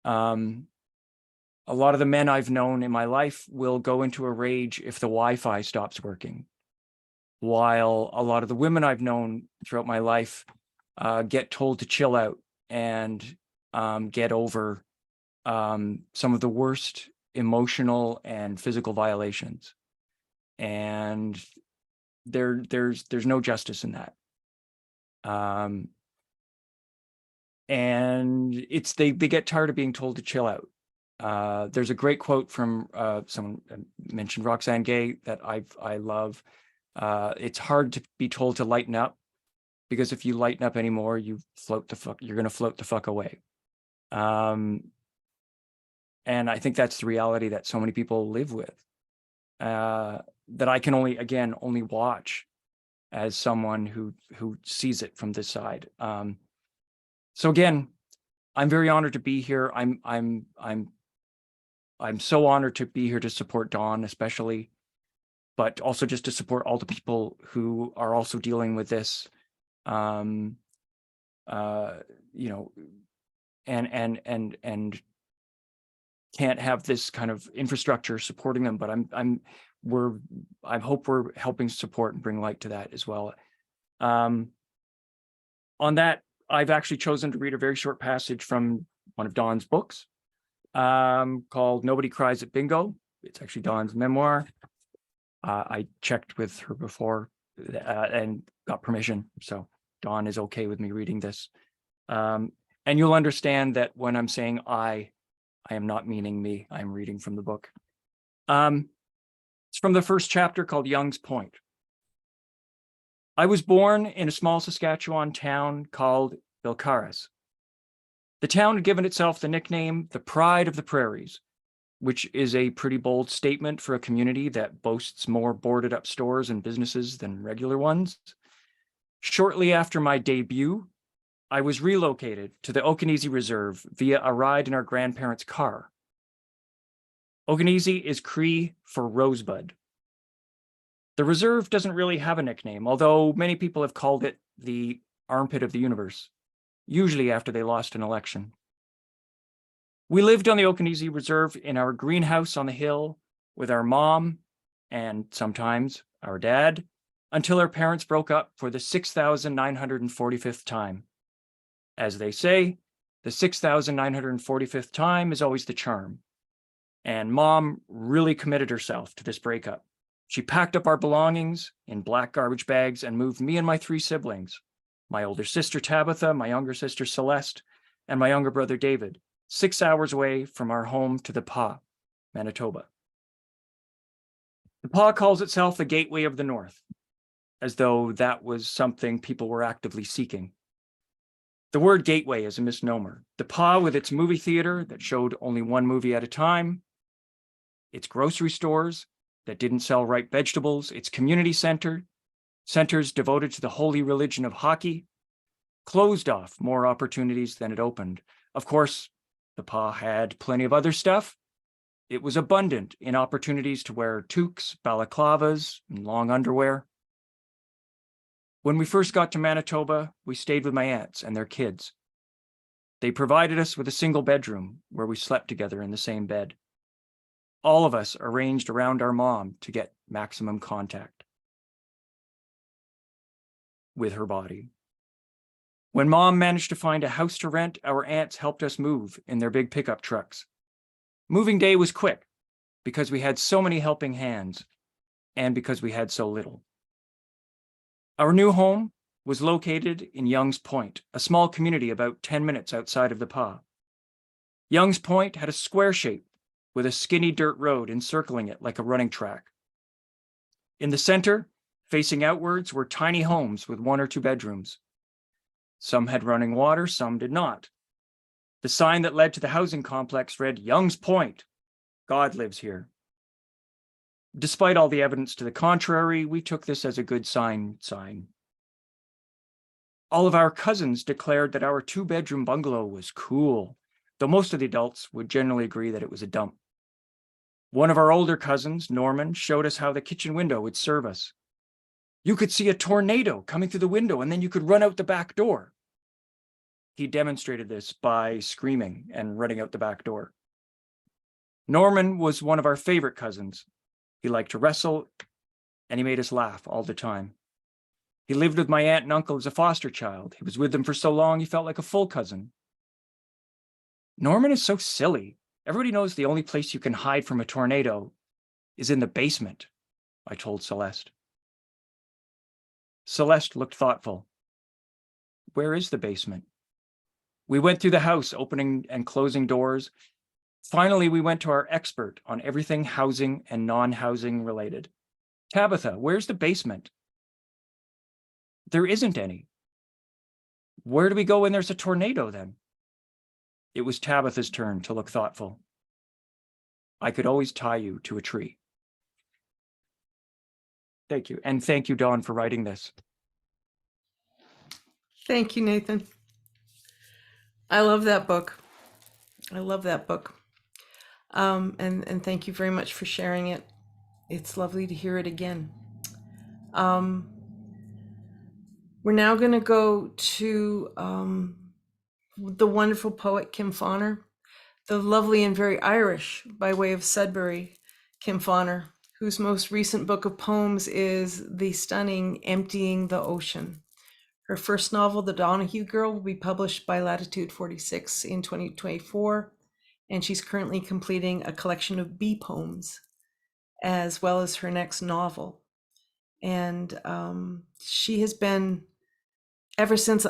A lot of the men I've known in my life will go into a rage if the Wi-Fi stops working, while a lot of the women I've known throughout my life get told to chill out and get over some of the worst emotional and physical violations. And there's no justice in that. And they get tired of being told to chill out. There's a great quote from someone mentioned Roxane Gay that I love. It's hard to be told to lighten up, because if you lighten up anymore, you're gonna float the fuck away. And I think that's the reality that so many people live with, that I can only watch as someone who sees it from this side. So again, I'm very honored to be here. I'm so honored to be here to support Dawn, especially, but also just to support all the people who are also dealing with this. You know, and can't have this kind of infrastructure supporting them, but I hope we're helping support and bring light to that as well. On that, I've actually chosen to read a very short passage from one of Dawn's books, called Nobody Cries at Bingo. It's actually Dawn's memoir. I checked with her before and got permission, so Dawn is okay with me reading this. And you'll understand that when I'm saying I am not meaning me. I'm reading from the book. It's from the first chapter called Young's Point. I was born in a small Saskatchewan town called Bilcaris. The town had given itself the nickname the Pride of the Prairies, which is a pretty bold statement for a community that boasts more boarded up stores and businesses than regular ones. Shortly after my debut, I was relocated to the Okanese Reserve via a ride in our grandparents' car. Okanese is Cree for rosebud. The reserve doesn't really have a nickname, although many people have called it the armpit of the universe, usually after they lost an election. We lived on the Okanese Reserve in our greenhouse on the hill with our mom and sometimes our dad until our parents broke up for the 6,945th time. As they say, the 6,945th time is always the charm. And Mom really committed herself to this breakup. She packed up our belongings in black garbage bags and moved me and my 3 siblings, my older sister Tabitha, my younger sister Celeste, and my younger brother David, 6 hours away from our home to the Pas, Manitoba. The Pas calls itself the Gateway of the North, as though that was something people were actively seeking. The word gateway is a misnomer. The Pas, with its movie theater that showed only one movie at a time, its grocery stores that didn't sell ripe vegetables, its community centers devoted to the holy religion of hockey, closed off more opportunities than it opened. Of course, the Pas had plenty of other stuff. It was abundant in opportunities to wear toques, balaclavas, and long underwear. When we first got to Manitoba, we stayed with my aunts and their kids. They provided us with a single bedroom where we slept together in the same bed. All of us arranged around our mom to get maximum contact with her body. When Mom managed to find a house to rent, our aunts helped us move in their big pickup trucks. Moving day was quick because we had so many helping hands and because we had so little. Our new home was located in Young's Point, a small community about 10 minutes outside of the Pas. Young's Point had a square shape with a skinny dirt road encircling it like a running track. In the center, facing outwards, were tiny homes with 1 or 2 bedrooms. Some had running water, some did not. The sign that led to the housing complex read, "Young's Point, God lives here." Despite all the evidence to the contrary, we took this as a good sign. All of our cousins declared that our 2-bedroom bungalow was cool, though most of the adults would generally agree that it was a dump. One of our older cousins, Norman, showed us how the kitchen window would serve us. You could see a tornado coming through the window, and then you could run out the back door. He demonstrated this by screaming and running out the back door. Norman was one of our favorite cousins. He liked to wrestle, and he made us laugh all the time. He lived with my aunt and uncle as a foster child. He was with them for so long, he felt like a full cousin. Norman is so silly. Everybody knows the only place you can hide from a tornado is in the basement, I told Celeste. Celeste looked thoughtful. Where is the basement? We went through the house, opening and closing doors, Finally, we went to our expert on everything housing and non-housing related. Tabitha, where's the basement? There isn't any. Where do we go when there's a tornado then? It was Tabitha's turn to look thoughtful. I could always tie you to a tree. Thank you. And thank you, Dawn, for writing this. Thank you, Nathan. I love that book. I love that book. And thank you very much for sharing it. It's lovely to hear it again. We're now going to go to the wonderful poet Kim Fauner, the lovely and very Irish, by way of Sudbury, Kim Fauner, whose most recent book of poems is the stunning Emptying the Ocean. Her first novel, The Donahue Girl, will be published by Latitude 46 in 2024, and she's currently completing a collection of bee poems, as well as her next novel. And she has been, ever since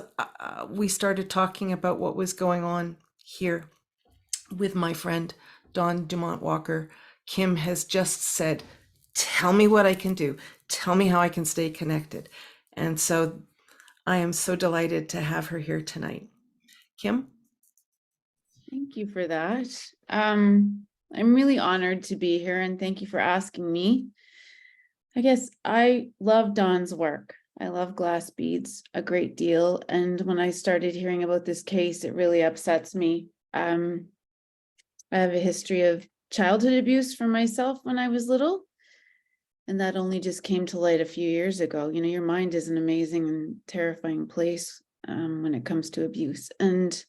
we started talking about what was going on here with my friend Dawn Dumont Walker, Kim has just said, tell me what I can do. Tell me how I can stay connected. And so I am so delighted to have her here tonight. Kim? Thank you for that. I'm really honored to be here, and thank you for asking me. I guess I love Dawn's work. I love glass beads a great deal. And when I started hearing about this case, it really upsets me. I have a history of childhood abuse for myself when I was little. And that only just came to light a few years ago. You know, your mind is an amazing and terrifying place when it comes to abuse. And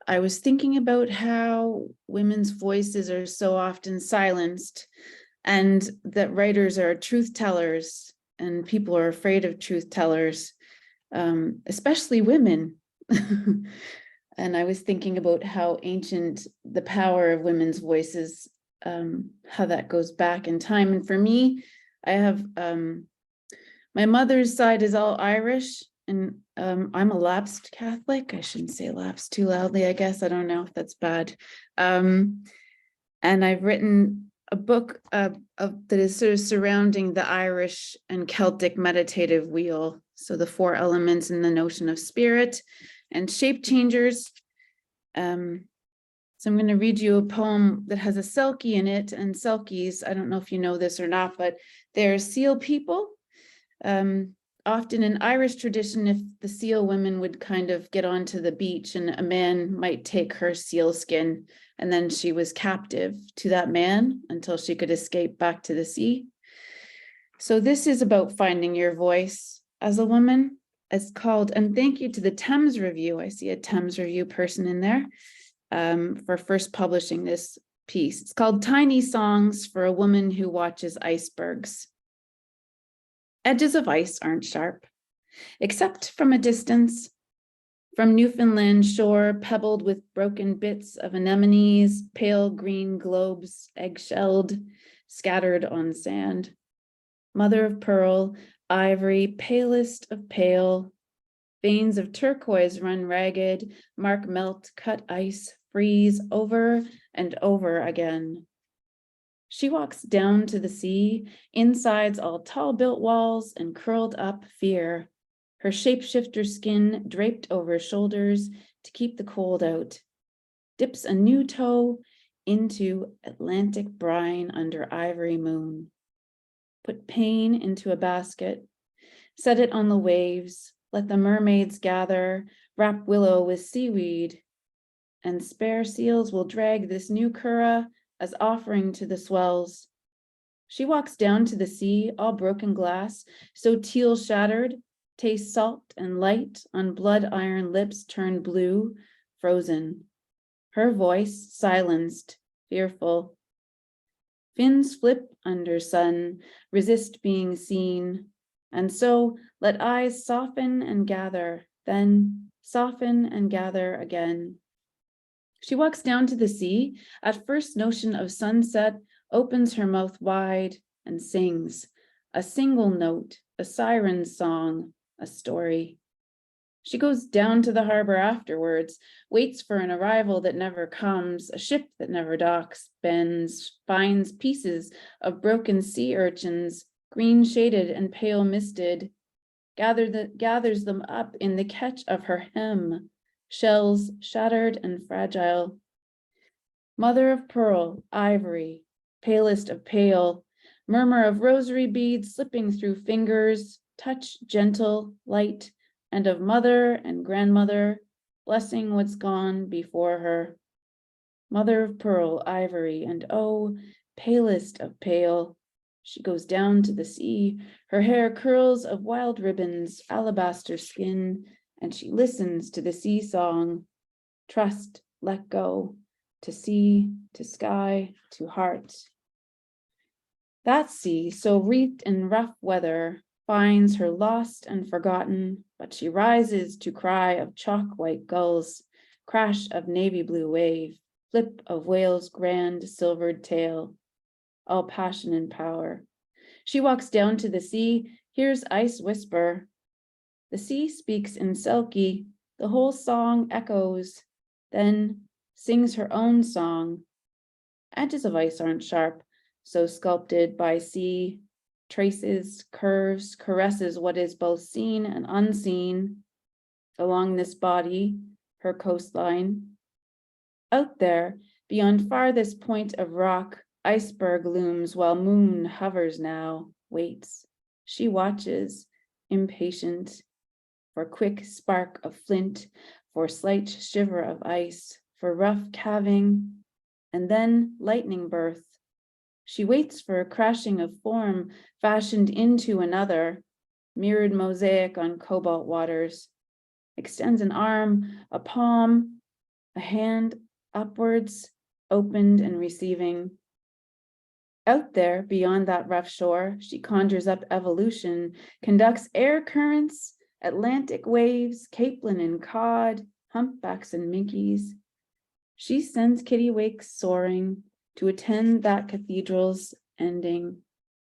I was thinking about how women's voices are so often silenced, and that writers are truth tellers, and people are afraid of truth tellers, especially women. And I was thinking about how ancient the power of women's voices, how that goes back in time. And for me, I have, my mother's side is all Irish, and I'm a lapsed Catholic. I shouldn't say lapsed too loudly, I guess. I don't know if that's bad. And I've written a book that is sort of surrounding the Irish and Celtic meditative wheel. So the 4 elements in the notion of spirit and shape changers. So I'm going to read you a poem that has a selkie in it. And selkies, I don't know if you know this or not, but they're seal people. Often in Irish tradition, if the seal women would kind of get onto the beach and a man might take her seal skin, and then she was captive to that man until she could escape back to the sea. So this is about finding your voice as a woman. It's called, and thank you to the Thames Review. I see a Thames Review person in there for first publishing this piece. It's called Tiny Songs for a Woman Who Watches Icebergs. Edges of ice aren't sharp, except from a distance. From Newfoundland shore, pebbled with broken bits of anemones, pale green globes, egg-shelled, scattered on sand. Mother of pearl, ivory, palest of pale. Veins of turquoise run ragged, mark melt, cut ice, freeze over and over again. She walks down to the sea, insides all tall-built walls and curled up fear. Her shapeshifter skin draped over shoulders to keep the cold out. Dips a new toe into Atlantic brine under ivory moon. Put pain into a basket, set it on the waves, let the mermaids gather, wrap willow with seaweed, and spare seals will drag this new curragh as offering to the swells. She walks down to the sea, all broken glass, so teal shattered, tastes salt and light on blood iron lips turned blue, frozen. Her voice silenced, fearful. Fins flip under sun, resist being seen, and so let eyes soften and gather, then soften and gather again. She walks down to the sea, at first notion of sunset, opens her mouth wide and sings, a single note, a siren's song, a story. She goes down to the harbor afterwards, waits for an arrival that never comes, a ship that never docks, bends, finds pieces of broken sea urchins, green shaded and pale misted, gathers them up in the catch of her hem, shells shattered and fragile. Mother of pearl, ivory, palest of pale, murmur of rosary beads slipping through fingers, touch gentle, light, and of mother and grandmother, blessing what's gone before her. Mother of pearl, ivory, and oh, palest of pale. She goes down to the sea, her hair curls of wild ribbons, alabaster skin, and she listens to the sea song. Trust, let go, to sea, to sky, to heart. That sea, so wreathed in rough weather, finds her lost and forgotten, but she rises to cry of chalk white gulls, crash of navy blue wave, flip of whale's grand silvered tail, all passion and power. She walks down to the sea, hears ice whisper. The sea speaks in Selkie, the whole song echoes, then sings her own song. Edges of ice aren't sharp, so sculpted by sea, traces, curves, caresses what is both seen and unseen along this body, her coastline. Out there, beyond farthest point of rock, iceberg looms while moon hovers now, waits. She watches, impatient, for quick spark of flint, for slight shiver of ice, for rough calving, and then lightning birth. She waits for a crashing of form fashioned into another, mirrored mosaic on cobalt waters, extends an arm, a palm, a hand upwards, opened and receiving. Out there, beyond that rough shore, she conjures up evolution, conducts air currents, Atlantic waves, capelin and cod, humpbacks and minkies. She sends kittiwakes soaring to attend that cathedral's ending.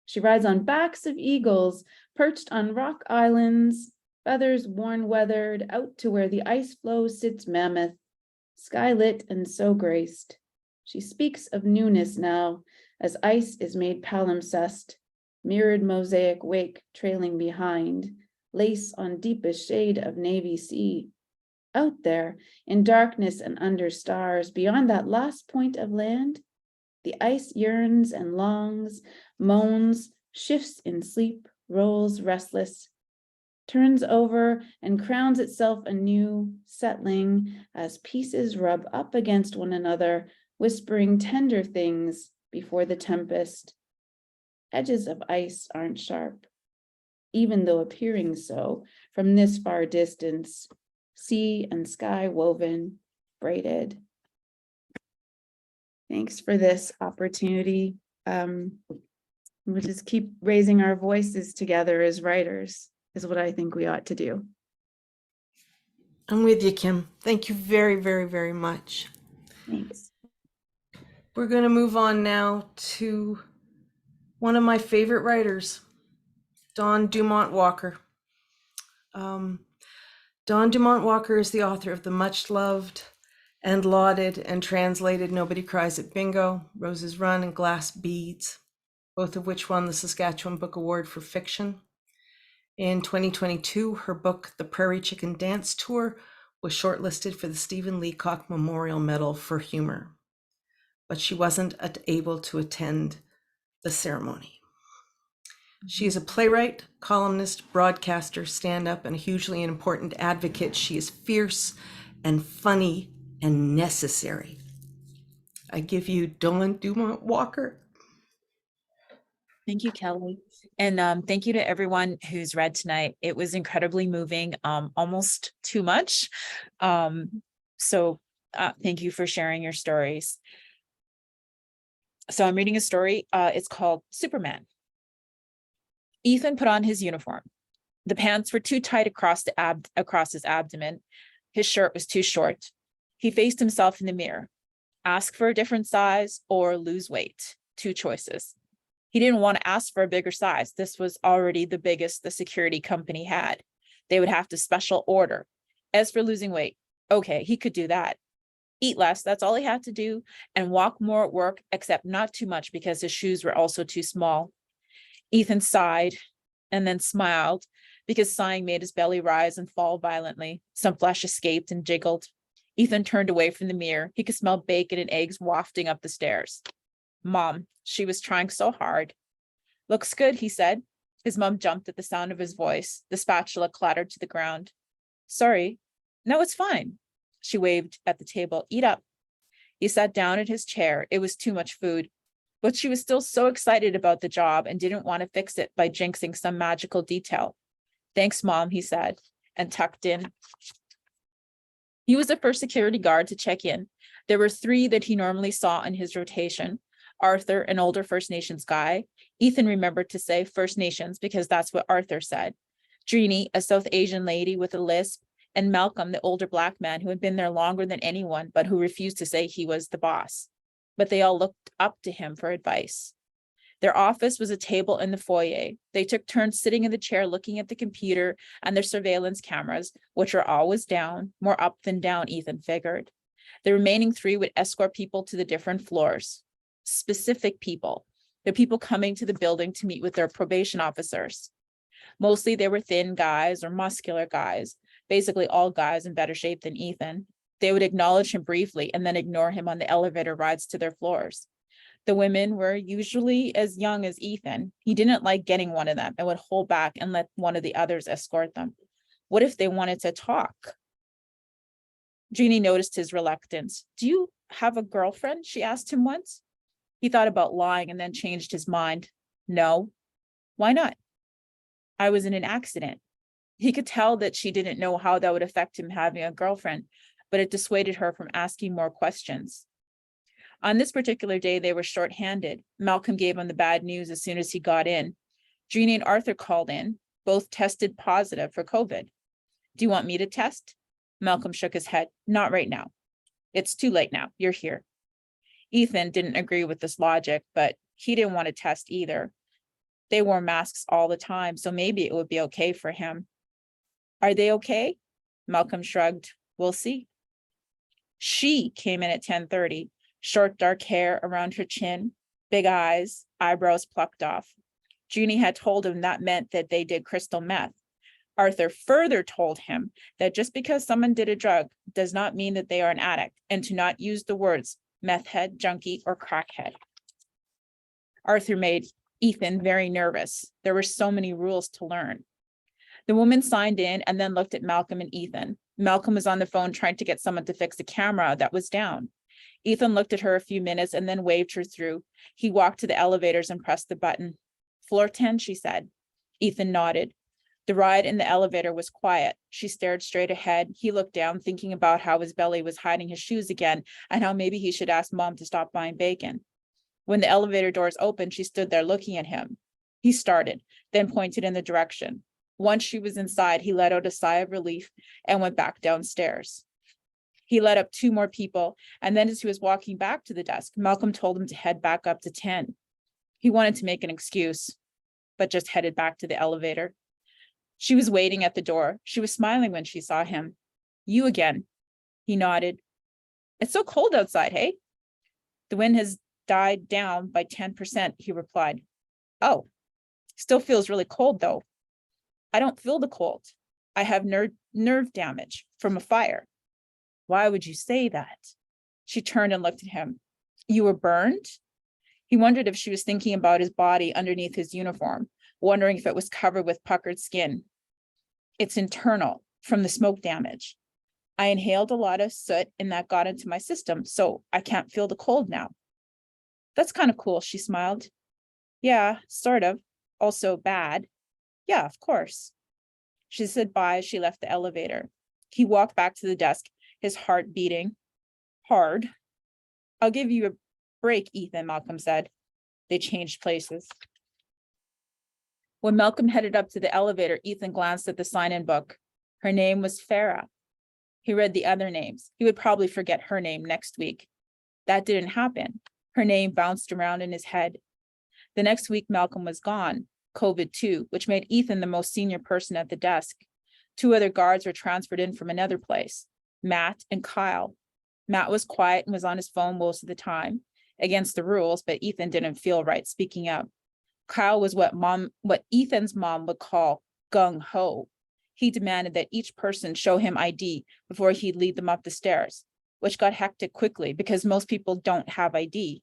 She rides on backs of eagles, perched on rock islands, feathers worn weathered, out to where the ice floe sits mammoth, skylit and so graced. She speaks of newness now, as ice is made palimpsest, mirrored mosaic wake trailing behind, lace on deepest shade of navy sea. Out there, in darkness and under stars, beyond that last point of land, the ice yearns and longs, moans, shifts in sleep, rolls restless, turns over and crowns itself anew, settling as pieces rub up against one another, whispering tender things before the tempest. Edges of ice aren't sharp, even though appearing so from this far distance, sea and sky woven, braided. Thanks for this opportunity. We'll just keep raising our voices together as writers, is what I think we ought to do. I'm with you, Kim. Thank you very, very, very much. Thanks. We're going to move on now to one of my favorite writers, Dawn Dumont Walker. Dawn Dumont Walker is the author of the much loved and lauded and translated Nobody Cries at Bingo, Roses Run, and Glass Beads, both of which won the Saskatchewan Book Award for Fiction. In 2022, her book, The Prairie Chicken Dance Tour, was shortlisted for the Stephen Leacock Memorial Medal for Humor, but she wasn't able to attend the ceremony. She is a playwright, columnist, broadcaster, stand-up, and a hugely important advocate. She is fierce and funny and necessary. I give you Dawn Dumont Walker. Thank you, Kelly. And thank you to everyone who's read tonight. It was incredibly moving, almost too much. So thank you for sharing your stories. So I'm reading a story. It's called Superman. Ethan put on his uniform. The pants were too tight across his abdomen. His shirt was too short. He faced himself in the mirror. Ask for a different size or lose weight. Two choices. He didn't want to ask for a bigger size. This was already the biggest the security company had. They would have to special order. As for losing weight, okay, he could do that. Eat less, that's all he had to do, and walk more at work, except not too much because his shoes were also too small. Ethan sighed and then smiled because sighing made his belly rise and fall violently. Some flesh escaped and jiggled. Ethan turned away from the mirror. He could smell bacon and eggs wafting up the stairs. Mom, she was trying so hard. Looks good, he said. His mom jumped at the sound of his voice. The spatula clattered to the ground. Sorry. No, it's fine. She waved at the table. Eat up. He sat down at his chair. It was too much food. But she was still so excited about the job and didn't want to fix it by jinxing some magical detail. Thanks, Mom, he said, and tucked in. He was the first security guard to check in. There were 3 that he normally saw in his rotation. Arthur, an older First Nations guy. Ethan remembered to say First Nations because that's what Arthur said. Jeannie, a South Asian lady with a lisp, and Malcolm, the older Black man who had been there longer than anyone, but who refused to say he was the boss. But they all looked up to him for advice. Their office was a table in the foyer. They took turns sitting in the chair looking at the computer and their surveillance cameras, which were always down, more up than down, Ethan figured. The remaining 3 would escort people to the different floors. Specific people, the people coming to the building to meet with their probation officers. Mostly they were thin guys or muscular guys, basically all guys in better shape than Ethan. They would acknowledge him briefly and then ignore him on the elevator rides to their floors. The women were usually as young as Ethan. He didn't like getting one of them and would hold back and let one of the others escort them. What if they wanted to talk? Jeannie noticed his reluctance. Do you have a girlfriend? She asked him once. He thought about lying and then changed his mind. No. Why not? I was in an accident. He could tell that she didn't know how that would affect him having a girlfriend, but it dissuaded her from asking more questions. On this particular day, they were short-handed. Malcolm gave him the bad news as soon as he got in. Jeannie and Arthur called in. Both tested positive for COVID. Do you want me to test? Malcolm shook his head. Not right now. It's too late now. You're here. Ethan didn't agree with this logic, but he didn't want to test either. They wore masks all the time, so maybe it would be okay for him. Are they okay? Malcolm shrugged. We'll see. She came in at 10:30. Short, dark hair around her chin, big eyes, eyebrows plucked off. Jeannie had told him that meant that they did crystal meth. Arthur further told him that just because someone did a drug does not mean that they are an addict, and to not use the words meth head, junkie, or crackhead. Arthur made Ethan very nervous. There were so many rules to learn. The woman signed in and then looked at Malcolm and Ethan. Malcolm was on the phone trying to get someone to fix a camera that was down. Ethan looked at her a few minutes and then waved her through. He walked to the elevators and pressed the button. Floor 10, she said. Ethan nodded. The ride in the elevator was quiet. She stared straight ahead. He looked down, thinking about how his belly was hiding his shoes again and how maybe he should ask Mom to stop buying bacon. When the elevator doors opened, she stood there looking at him. He started, then pointed in the direction. Once she was inside, he let out a sigh of relief and went back downstairs. He let up 2 more people, and then as he was walking back to the desk, Malcolm told him to head back up to 10. He wanted to make an excuse, but just headed back to the elevator. She was waiting at the door. She was smiling when she saw him. You again. He nodded. It's so cold outside, hey? The wind has died down by 10%, he replied. Oh, still feels really cold though. I don't feel the cold. I have nerve damage from a fire. Why would you say that? She turned and looked at him. You were burned? He wondered if she was thinking about his body underneath his uniform, wondering if it was covered with puckered skin. It's internal, from the smoke damage. I inhaled a lot of soot and that got into my system, so I can't feel the cold now. That's kind of cool, she smiled. Yeah, sort of. Also bad. Yeah, of course. She said bye as she left the elevator. He walked back to the desk, his heart beating hard. I'll give you a break, Ethan, Malcolm said. They changed places. When Malcolm headed up to the elevator, Ethan glanced at the sign-in book. Her name was Farah. He read the other names. He would probably forget her name next week. That didn't happen. Her name bounced around in his head. The next week, Malcolm was gone, COVID too, which made Ethan the most senior person at the desk. 2 other guards were transferred in from another place, Matt and Kyle. Matt was quiet and was on his phone most of the time, against the rules, but Ethan didn't feel right speaking up. Kyle was what Ethan's mom would call gung-ho. He demanded that each person show him ID before he'd lead them up the stairs, which got hectic quickly because most people don't have ID.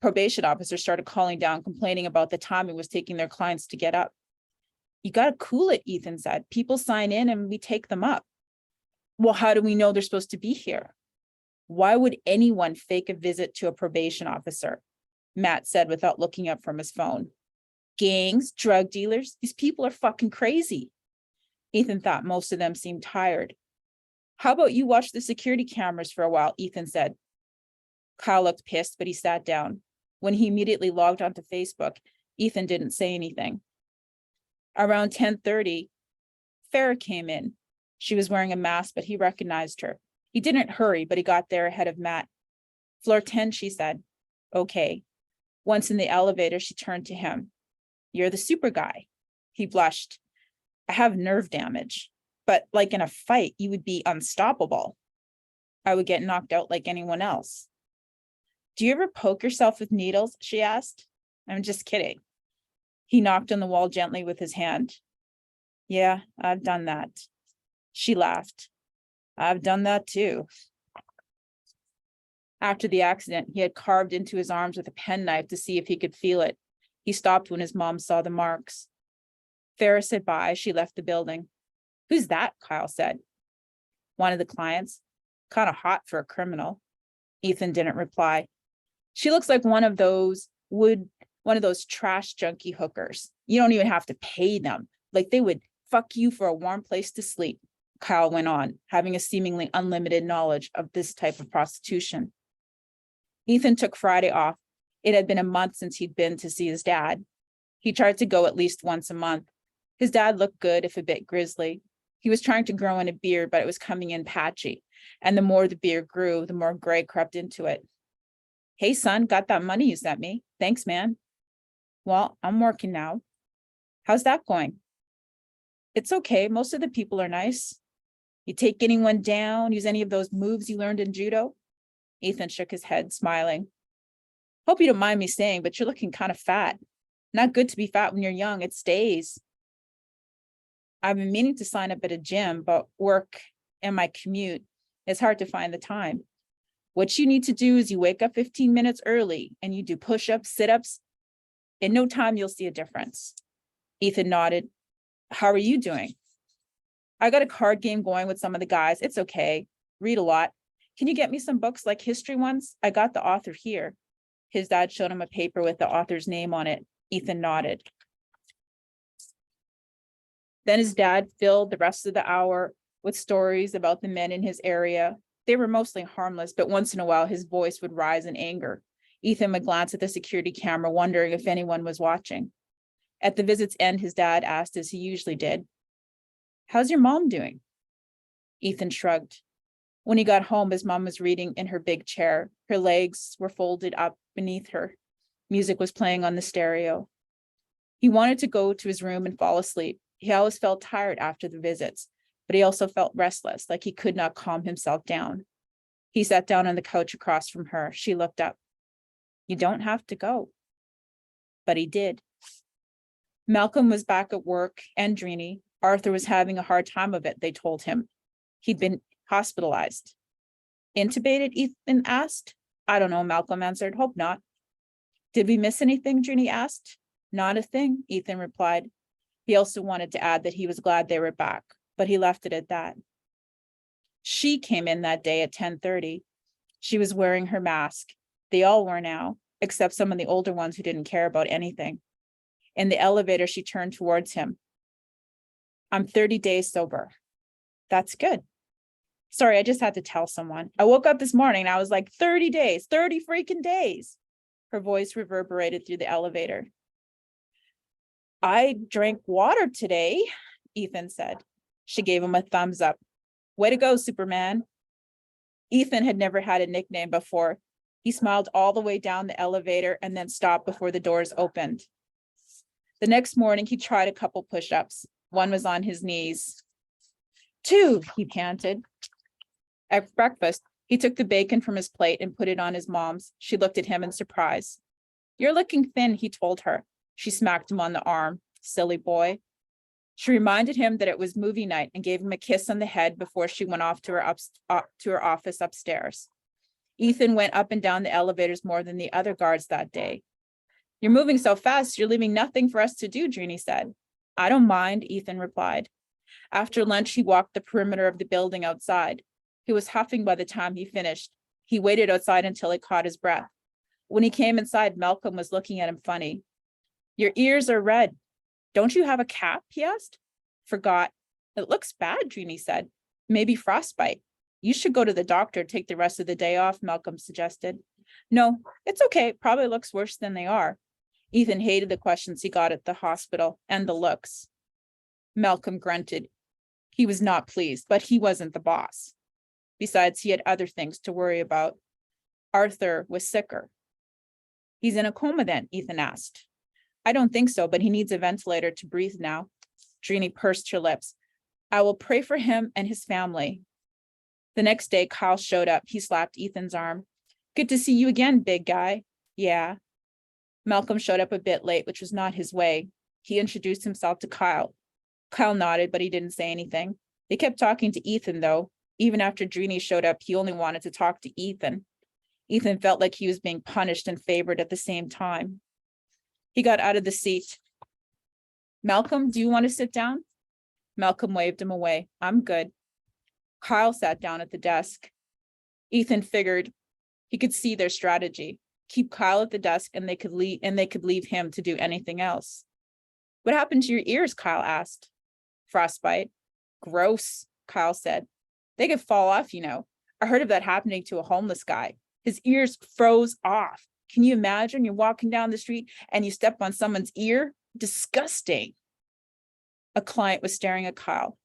Probation officers started calling down, complaining about the time it was taking their clients to get up. You got to cool it, Ethan said. People sign in and we take them up. Well, how do we know they're supposed to be here? Why would anyone fake a visit to a probation officer? Matt said without looking up from his phone. Gangs, drug dealers, these people are fucking crazy. Ethan thought most of them seemed tired. How about you watch the security cameras for a while, Ethan said. Kyle looked pissed, but he sat down. When he immediately logged onto Facebook, Ethan didn't say anything. Around 10:30, Farah came in. She was wearing a mask, but he recognized her. He didn't hurry, but he got there ahead of Matt. Floor 10, she said. Okay. Once in the elevator, she turned to him. You're the super guy. He blushed. I have nerve damage, but like in a fight, you would be unstoppable. I would get knocked out like anyone else. Do you ever poke yourself with needles? She asked. I'm just kidding. He knocked on the wall gently with his hand. Yeah, I've done that. She laughed. I've done that too. After the accident, he had carved into his arms with a penknife to see if he could feel it. He stopped when his mom saw the marks. Farah said bye as she left the building. Who's that? Kyle said. One of the clients. Kind of hot for a criminal. Ethan didn't reply. She looks like one of those trash junkie hookers. You don't even have to pay them. Like they would fuck you for a warm place to sleep. Kyle went on, having a seemingly unlimited knowledge of this type of prostitution. Ethan took Friday off. It had been a month since he'd been to see his dad. He tried to go at least once a month. His dad looked good, if a bit grisly. He was trying to grow in a beard, but it was coming in patchy. And the more the beard grew, the more gray crept into it. Hey, son, got that money you sent me. Thanks, man. Well, I'm working now. How's that going? It's okay. Most of the people are nice. You take anyone down, use any of those moves you learned in judo? Ethan shook his head, smiling. Hope you don't mind me saying, but you're looking kind of fat. Not good to be fat when you're young. It stays. I've been meaning to sign up at a gym, but work and my commute, it's hard to find the time. What you need to do is you wake up 15 minutes early and you do push-ups, sit-ups. In no time, you'll see a difference. Ethan nodded. How are you doing? I got a card game going with some of the guys. It's okay. Read a lot. Can you get me some books like history ones? I got the author here. His dad showed him a paper with the author's name on it. Ethan nodded. Then his dad filled the rest of the hour with stories about the men in his area. They were mostly harmless, but once in a while his voice would rise in anger. Ethan would glance at the security camera, wondering if anyone was watching. At the visit's end, his dad asked, as he usually did, how's your mom doing? Ethan shrugged. When he got home, his mom was reading in her big chair. Her legs were folded up beneath her. Music was playing on the stereo. He wanted to go to his room and fall asleep. He always felt tired after the visits, but he also felt restless, like he could not calm himself down. He sat down on the couch across from her. She looked up. You don't have to go. But he did. Malcolm was back at work and Drini. Arthur was having a hard time of it, they told him. He'd been hospitalized. Intubated, Ethan asked. I don't know, Malcolm answered. Hope not. Did we miss anything, Drini asked. Not a thing, Ethan replied. He also wanted to add that he was glad they were back, but he left it at that. She came in that day at 10:30. She was wearing her mask. They all were now, except some of the older ones who didn't care about anything. In the elevator, she turned towards him. I'm 30 days sober. That's good. Sorry, I just had to tell someone. I woke up this morning and I was like, 30 days, 30 freaking days. Her voice reverberated through the elevator. I drank water today, Ethan said. She gave him a thumbs up. Way to go, Superman. Ethan had never had a nickname before. He smiled all the way down the elevator and then stopped before the doors opened. The next morning, he tried a couple push-ups. One was on his knees. 2, he panted. At breakfast, he took the bacon from his plate and put it on his mom's. She looked at him in surprise. You're looking thin, he told her. She smacked him on the arm. Silly boy. She reminded him that it was movie night and gave him a kiss on the head before she went off to her office upstairs. Ethan went up and down the elevators more than the other guards that day. You're moving so fast, you're leaving nothing for us to do, Jeannie said. I don't mind, Ethan replied. After lunch, he walked the perimeter of the building outside. He was huffing by the time he finished. He waited outside until he caught his breath. When he came inside, Malcolm was looking at him funny. Your ears are red. Don't you have a cap? He asked. Forgot. It looks bad, Jeannie said. Maybe frostbite. You should go to the doctor, take the rest of the day off, Malcolm suggested. No, it's okay. Probably looks worse than they are. Ethan hated the questions he got at the hospital and the looks. Malcolm grunted. He was not pleased, but he wasn't the boss. Besides, he had other things to worry about. Arthur was sicker. He's in a coma then, Ethan asked. I don't think so, but he needs a ventilator to breathe now. Jeannie pursed her lips. I will pray for him and his family. The next day, Kyle showed up. He slapped Ethan's arm. Good to see you again, big guy. Yeah. Malcolm showed up a bit late, which was not his way. He introduced himself to Kyle. Kyle nodded, but he didn't say anything. They kept talking to Ethan, though. Even after Jeannie showed up, he only wanted to talk to Ethan. Ethan felt like he was being punished and favored at the same time. He got out of the seat. Malcolm, do you want to sit down? Malcolm waved him away. I'm good. Kyle sat down at the desk. Ethan figured he could see their strategy. Keep Kyle at the desk and they could leave him to do anything else. What happened to your ears? Kyle asked. Frostbite. Gross, Kyle said. They could fall off, you know. I heard of that happening to a homeless guy. His ears froze off. Can you imagine? You're walking down the street and you step on someone's ear? Disgusting. A client was staring at Kyle.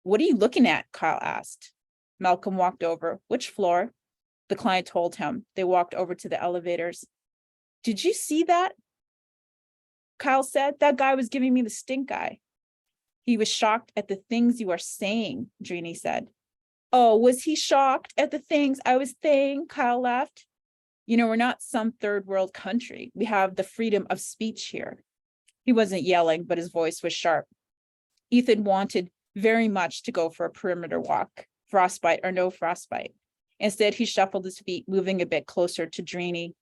What are you looking at? Kyle asked. Malcolm walked over. Which floor? The client told him. They walked over to the elevators. Did you see that? Kyle said. That guy was giving me the stink eye. He was shocked at the things you are saying, Jeannie said. Oh, was he shocked at the things I was saying? Kyle laughed. You know, we're not some third world country. We have the freedom of speech here. He wasn't yelling, but his voice was sharp. Ethan wanted very much to go for a perimeter walk, frostbite or no frostbite. Instead, he shuffled his feet, moving a bit closer to Jeannie.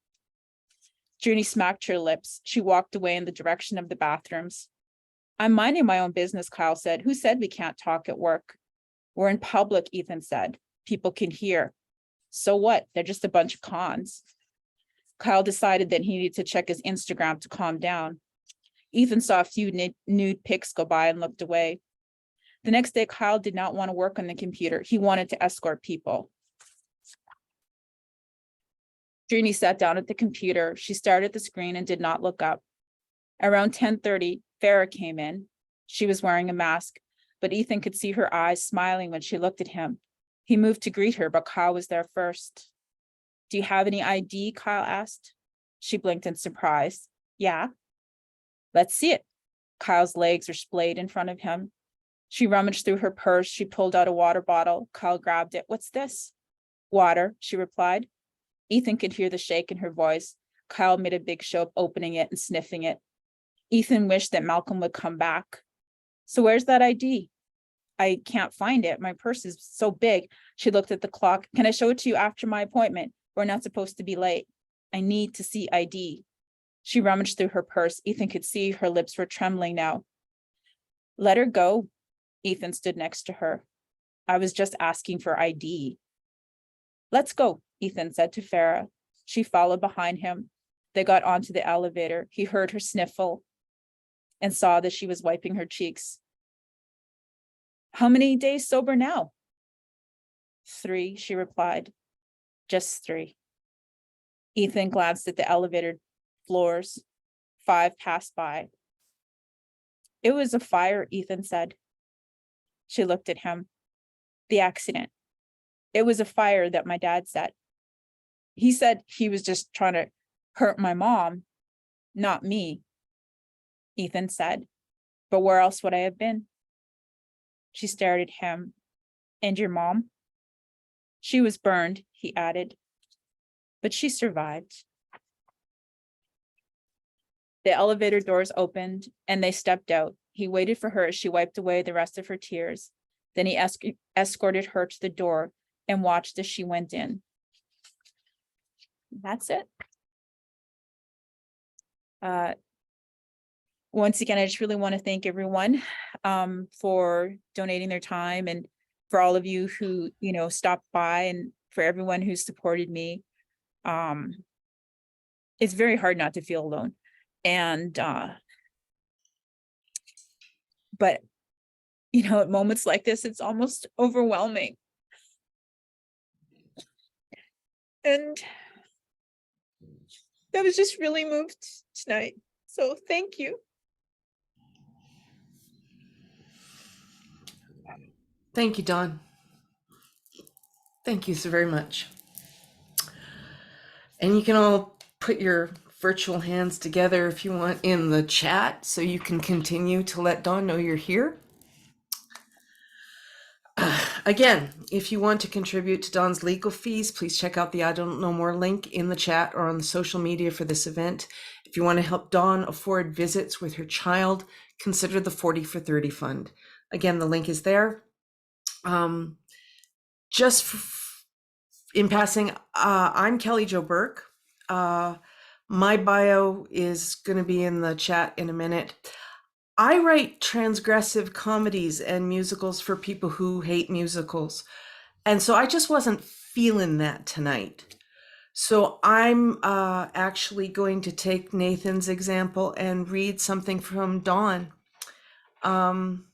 Jeannie smacked her lips. She walked away in the direction of the bathrooms. I'm minding my own business, Kyle said. Who said we can't talk at work? We're in public, Ethan said. People can hear. So what? They're just a bunch of cons. Kyle decided that he needed to check his Instagram to calm down. Ethan saw a few nude pics go by and looked away. The next day, Kyle did not want to work on the computer. He wanted to escort people. Jeannie sat down at the computer. She stared at the screen and did not look up. Around 10:30, Farah came in. She was wearing a mask, but Ethan could see her eyes smiling when she looked at him. He moved to greet her, but Kyle was there first. Do you have any ID? Kyle asked. She blinked in surprise. Yeah. Let's see it. Kyle's legs were splayed in front of him. She rummaged through her purse. She pulled out a water bottle. Kyle grabbed it. What's this? Water, she replied. Ethan could hear the shake in her voice. Kyle made a big show of opening it and sniffing it. Ethan wished that Malcolm would come back. So where's that ID? I can't find it. My purse is so big. She looked at the clock. Can I show it to you after my appointment? We're not supposed to be late. I need to see ID. She rummaged through her purse. Ethan could see her lips were trembling now. Let her go. Ethan stood next to her. I was just asking for ID. Let's go, Ethan said to Farah. She followed behind him. They got onto the elevator. He heard her sniffle and saw that she was wiping her cheeks. How many days sober now? 3, she replied. Just 3. Ethan glanced at the elevator floors. 5 passed by. It was a fire, Ethan said. She looked at him. The accident. It was a fire that my dad set. He said he was just trying to hurt my mom, not me, Ethan said. But where else would I have been? She stared at him. And your mom? She was burned, he added. But she survived. The elevator doors opened and they stepped out. He waited for her as she wiped away the rest of her tears. Then he escorted her to the door and watched as she went in. That's it. Once again, I just really want to thank everyone for donating their time, and for all of you who, stopped by, and for everyone who supported me. It's very hard not to feel alone. And, but, at moments like this, it's almost overwhelming. And I was just really moved tonight. So thank you. Thank you, Dawn. Thank you so very much. And you can all put your virtual hands together if you want in the chat, so you can continue to let Dawn know you're here. Again, if you want to contribute to Dawn's legal fees, please check out the I Don't Know More link in the chat or on the social media for this event. If you want to help Dawn afford visits with her child, consider the 40 for 30 fund. Again, the link is there. In passing, I'm Kelly Jo Burke. My bio is going to be in the chat in a minute. I write transgressive comedies and musicals for people who hate musicals. And so I just wasn't feeling that tonight. So I'm actually going to take Nathan's example and read something from Dawn. I'm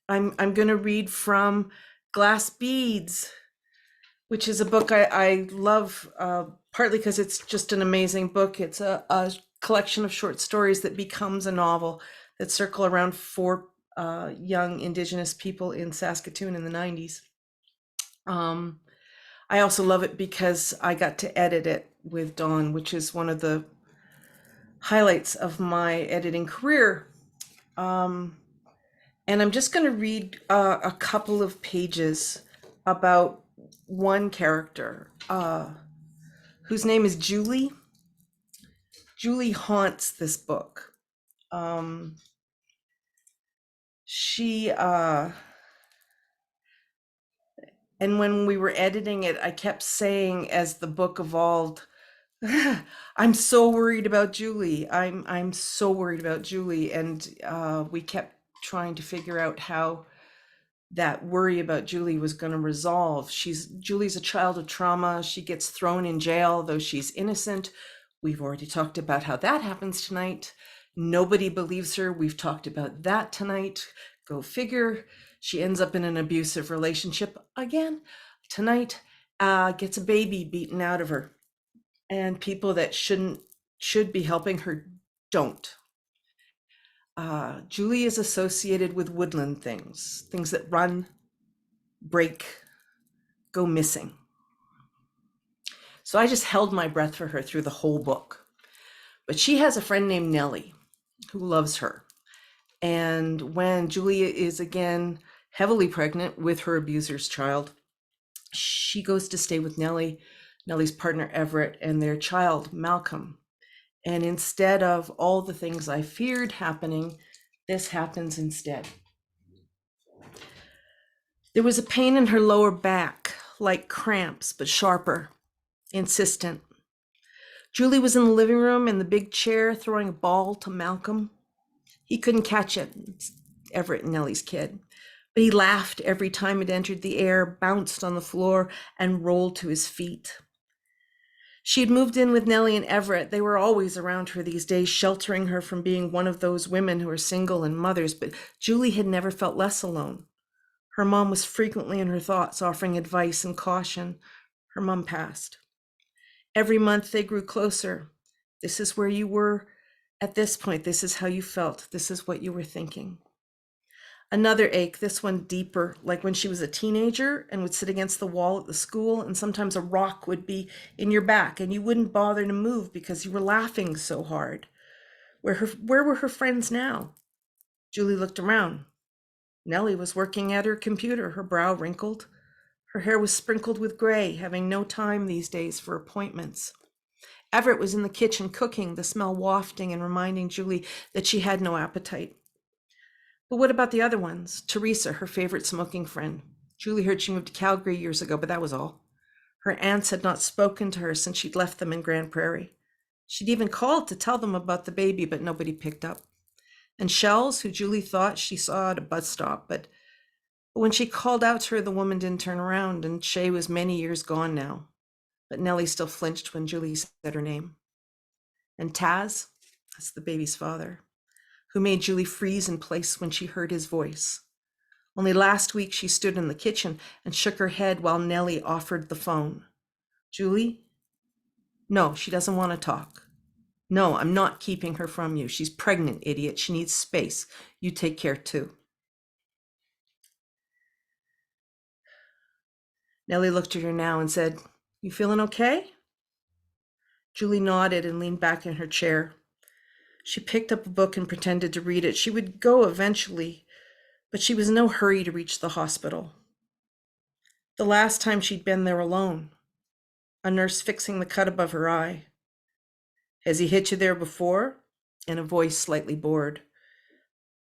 going to read from Glass Beads, which is a book I love, partly because it's just an amazing book. It's a collection of short stories that becomes a novel that circle around 4 young Indigenous people in Saskatoon in the 90s. I also love it because I got to edit it with Dawn, which is one of the highlights of my editing career. And I'm just going to read a couple of pages about one character whose name is Julie. Julie haunts this book. And when we were editing it, I kept saying as the book evolved, I'm so worried about Julie. I'm so worried about Julie. And we kept trying to figure out how that worry about Julie was going to resolve. Julie's a child of trauma. She gets thrown in jail, though she's innocent. We've already talked about how that happens tonight. Nobody believes her. We've talked about that tonight. Go figure. She ends up in an abusive relationship again tonight, gets a baby beaten out of her. And people that should be helping her don't. Julie is associated with woodland things that run, break, go missing. So I just held my breath for her through the whole book. But she has a friend named Nellie who loves her. And when Julie is again heavily pregnant with her abuser's child, she goes to stay with Nellie's partner Everett, and their child Malcolm. And instead of all the things I feared happening, this happens instead. There was a pain in her lower back, like cramps, but sharper, insistent. Julie was in the living room in the big chair throwing a ball to Malcolm. He couldn't catch it, Everett and Nellie's kid, but he laughed every time it entered the air, bounced on the floor, and rolled to his feet. She had moved in with Nellie and Everett. They were always around her these days, sheltering her from being one of those women who are single and mothers, but Julie had never felt less alone. Her mom was frequently in her thoughts, offering advice and caution. Her mom passed. Every month they grew closer. This is where you were at this point. This is how you felt. This is what you were thinking. Another ache, this one deeper, like when she was a teenager and would sit against the wall at the school, and sometimes a rock would be in your back and you wouldn't bother to move because you were laughing so hard. Where were her friends now? Julie looked around. Nellie was working at her computer, her brow wrinkled. Her hair was sprinkled with gray, having no time these days for appointments. Everett was in the kitchen cooking, the smell wafting and reminding Julie that she had no appetite. But what about the other ones? Teresa, her favorite smoking friend. Julie heard she moved to Calgary years ago, but that was all. Her aunts had not spoken to her since she'd left them in Grand Prairie. She'd even called to tell them about the baby, but nobody picked up. And Shells, who Julie thought she saw at a bus stop, but when she called out to her, the woman didn't turn around, and Shay was many years gone now. But Nellie still flinched when Julie said her name. And Taz, that's the baby's father, who made Julie freeze in place when she heard his voice. Only last week she stood in the kitchen and shook her head while Nellie offered the phone. Julie? No, she doesn't want to talk. No, I'm not keeping her from you. She's pregnant, idiot. She needs space. You take care too. Nellie looked at her now and said, "You feeling okay?" Julie nodded and leaned back in her chair. She picked up a book and pretended to read it. She would go eventually, but she was in no hurry to reach the hospital. The last time she'd been there alone, a nurse fixing the cut above her eye. "Has he hit you there before?" And a voice slightly bored.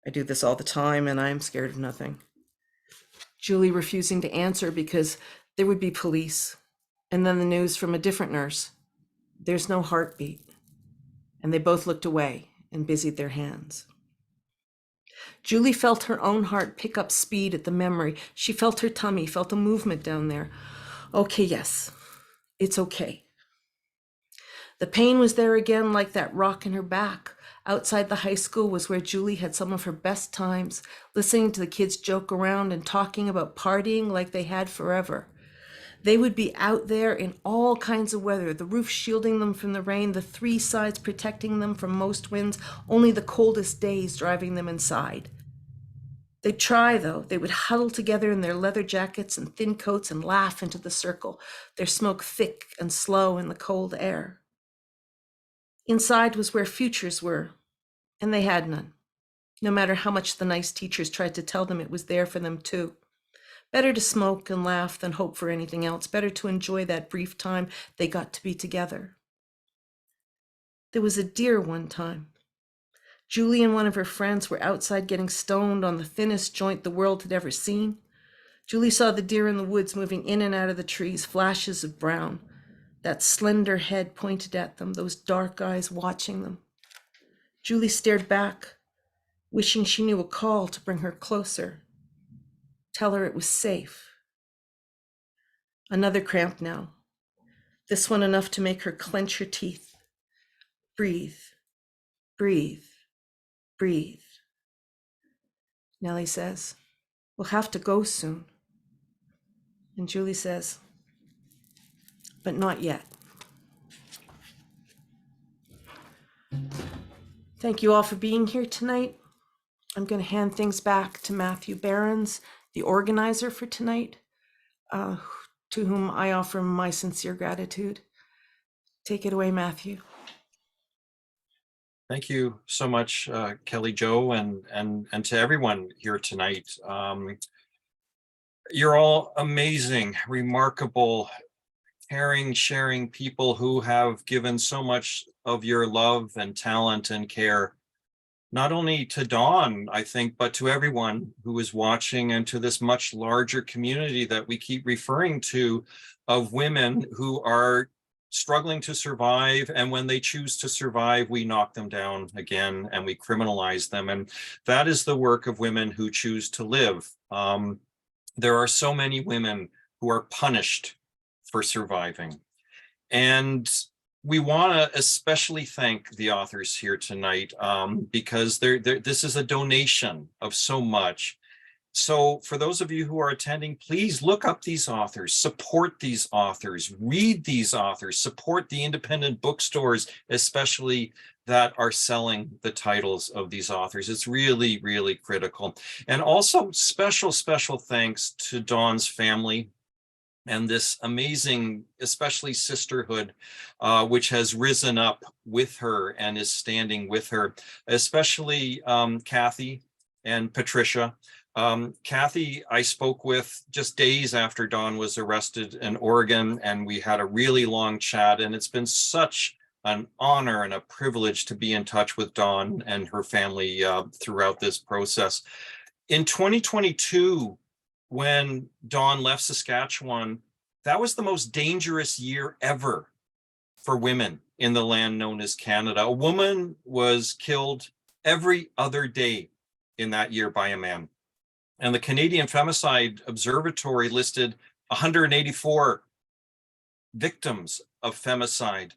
"I do this all the time and I'm scared of nothing." Julie refusing to answer because there would be police. And then the news from a different nurse. "There's no heartbeat." And they both looked away and busied their hands. Julie felt her own heart pick up speed at the memory. She felt her tummy, felt a movement down there. Okay, yes, it's okay. The pain was there again, like that rock in her back. Outside the high school was where Julie had some of her best times, listening to the kids joke around and talking about partying like they had forever. They would be out there in all kinds of weather, the roof shielding them from the rain, the three sides protecting them from most winds, only the coldest days driving them inside. They'd try, though. They would huddle together in their leather jackets and thin coats and laugh into the circle, their smoke thick and slow in the cold air. Inside was where futures were, and they had none, no matter how much the nice teachers tried to tell them it was there for them too. Better to smoke and laugh than hope for anything else. Better to enjoy that brief time they got to be together. There was a deer one time. Julie and one of her friends were outside getting stoned on the thinnest joint the world had ever seen. Julie saw the deer in the woods moving in and out of the trees, flashes of brown. That slender head pointed at them, those dark eyes watching them. Julie stared back, wishing she knew a call to bring her closer. Tell her it was safe. Another cramp now. This one enough to make her clench her teeth. Breathe, breathe, breathe. Nellie says, "We'll have to go soon." And Julie says, "But not yet." Thank you all for being here tonight. I'm going to hand things back to Matthew Behrens, the organizer for tonight, to whom I offer my sincere gratitude. Take it away, Matthew. Thank you so much, Kelly Jo, and to everyone here tonight. You're all amazing, remarkable, caring, sharing people who have given so much of your love and talent and care, not only to Dawn, I think, but to everyone who is watching and to this much larger community that we keep referring to of women who are struggling to survive. And when they choose to survive, we knock them down again and we criminalize them. And that is the work of women who choose to live. There are so many women who are punished for surviving. And we want to especially thank the authors here tonight because this is a donation of so much. So for those of you who are attending, please look up these authors, support these authors, read these authors, support the independent bookstores, especially that are selling the titles of these authors. It's really, really critical. And also special thanks to Dawn's family and this amazing, especially sisterhood, which has risen up with her and is standing with her, especially Kathy, and Patricia. Kathy, I spoke with just days after Dawn was arrested in Oregon, and we had a really long chat, and it's been such an honor and a privilege to be in touch with Dawn and her family throughout this process. In 2022, when Dawn left Saskatchewan, that was the most dangerous year ever for women in the land known as Canada. A woman was killed every other day in that year by a man. And the Canadian Femicide Observatory listed 184 victims of femicide.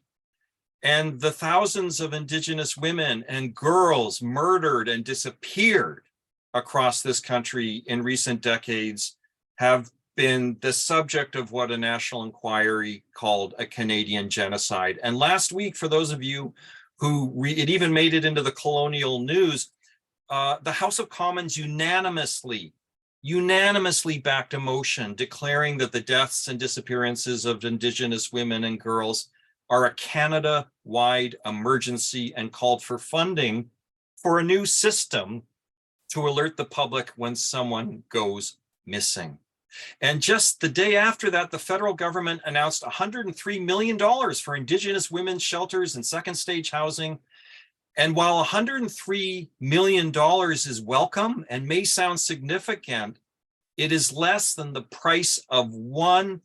And the thousands of Indigenous women and girls murdered and disappeared across this country in recent decades have been the subject of what a national inquiry called a Canadian genocide. And last week, for those of you who it even made it into the colonial news, the House of Commons unanimously backed a motion declaring that the deaths and disappearances of Indigenous women and girls are a Canada-wide emergency, and called for funding for a new system to alert the public when someone goes missing. And just the day after that, the federal government announced $103 million for Indigenous women's shelters and second stage housing. And while $103 million is welcome and may sound significant, it is less than the price of one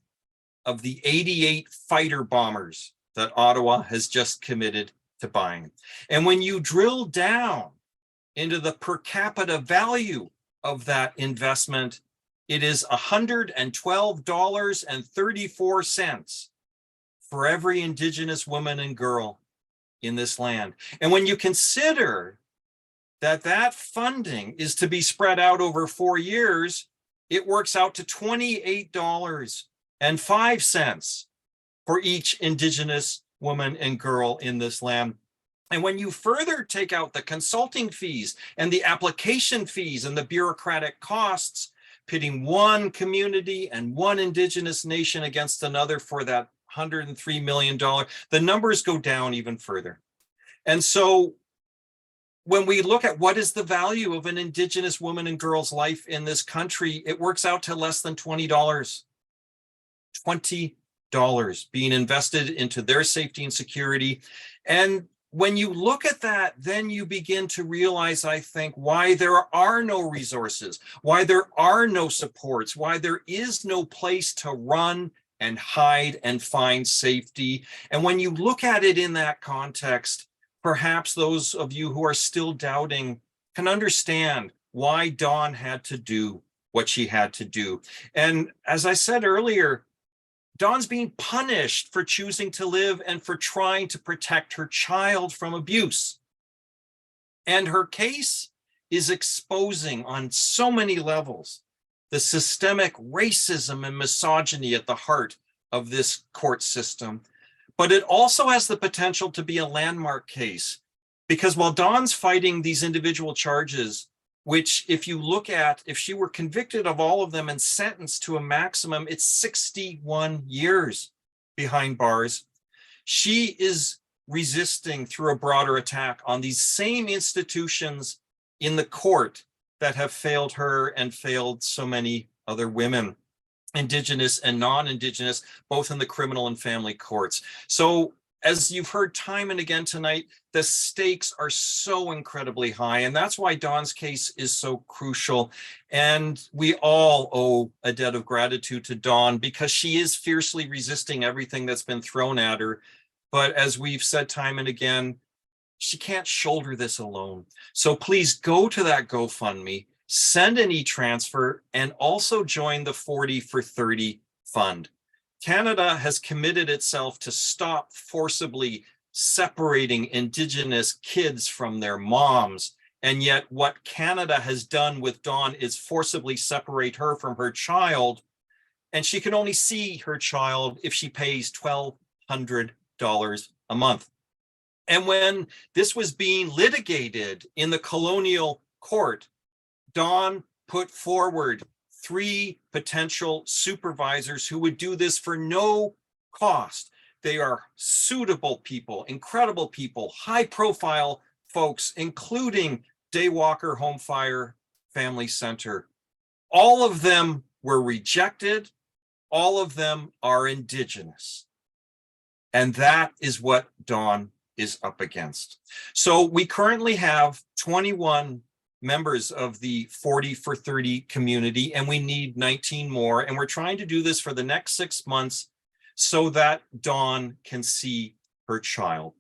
of the 88 fighter bombers that Ottawa has just committed to buying. And when you drill down into the per capita value of that investment, it is $112.34 for every Indigenous woman and girl in this land. And when you consider that that funding is to be spread out over 4 years, it works out to $28.05 for each Indigenous woman and girl in this land. And when you further take out the consulting fees and the application fees and the bureaucratic costs, pitting one community and one Indigenous nation against another for that $103 million, the numbers go down even further. And so when we look at what is the value of an Indigenous woman and girl's life in this country, it works out to less than $20. $20 being invested into their safety and security. And when you look at that, then you begin to realize, I think, why there are no resources, why there are no supports, why there is no place to run and hide and find safety. And when you look at it in that context, perhaps those of you who are still doubting can understand why Dawn had to do what she had to do. And as I said earlier, Dawn's being punished for choosing to live and for trying to protect her child from abuse. And her case is exposing on so many levels the systemic racism and misogyny at the heart of this court system. But it also has the potential to be a landmark case, because while Dawn's fighting these individual charges, which if you look at, if she were convicted of all of them and sentenced to a maximum, it's 61 years behind bars. She is resisting through a broader attack on these same institutions in the court that have failed her and failed so many other women, Indigenous and non-Indigenous, both in the criminal and family courts. So as you've heard time and again tonight, the stakes are so incredibly high. And that's why Dawn's case is so crucial. And we all owe a debt of gratitude to Dawn, because she is fiercely resisting everything that's been thrown at her. But as we've said time and again, she can't shoulder this alone. So please go to that GoFundMe, send an e-transfer, and also join the 40 for 30 fund. Canada has committed itself to stop forcibly separating Indigenous kids from their moms. And yet what Canada has done with Dawn is forcibly separate her from her child. And she can only see her child if she pays $1,200 a month. And when this was being litigated in the colonial court, Dawn put forward 3 potential supervisors who would do this for no cost. They are suitable people, incredible people, high profile folks, including Daywalker Home Fire Family Center. All of them were rejected. All of them are Indigenous. And that is what Dawn is up against. So we currently have 21 members of the 40 for 30 community, and we need 19 more. And we're trying to do this for the next 6 months so that Dawn can see her child.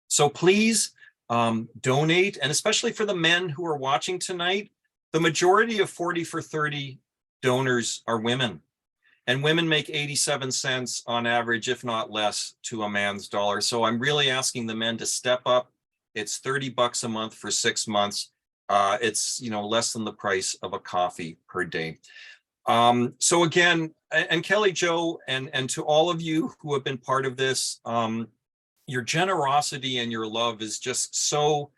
So please donate, and especially for the men who are watching tonight, the majority of 40 for 30 donors are women. And women make 87 cents on average, if not less, to a man's dollar. So I'm really asking the men to step up. It's $30 a month for 6 months. It's less than the price of a coffee per day. So again, and Kelly Jo, and to all of you who have been part of this, your generosity and your love is just so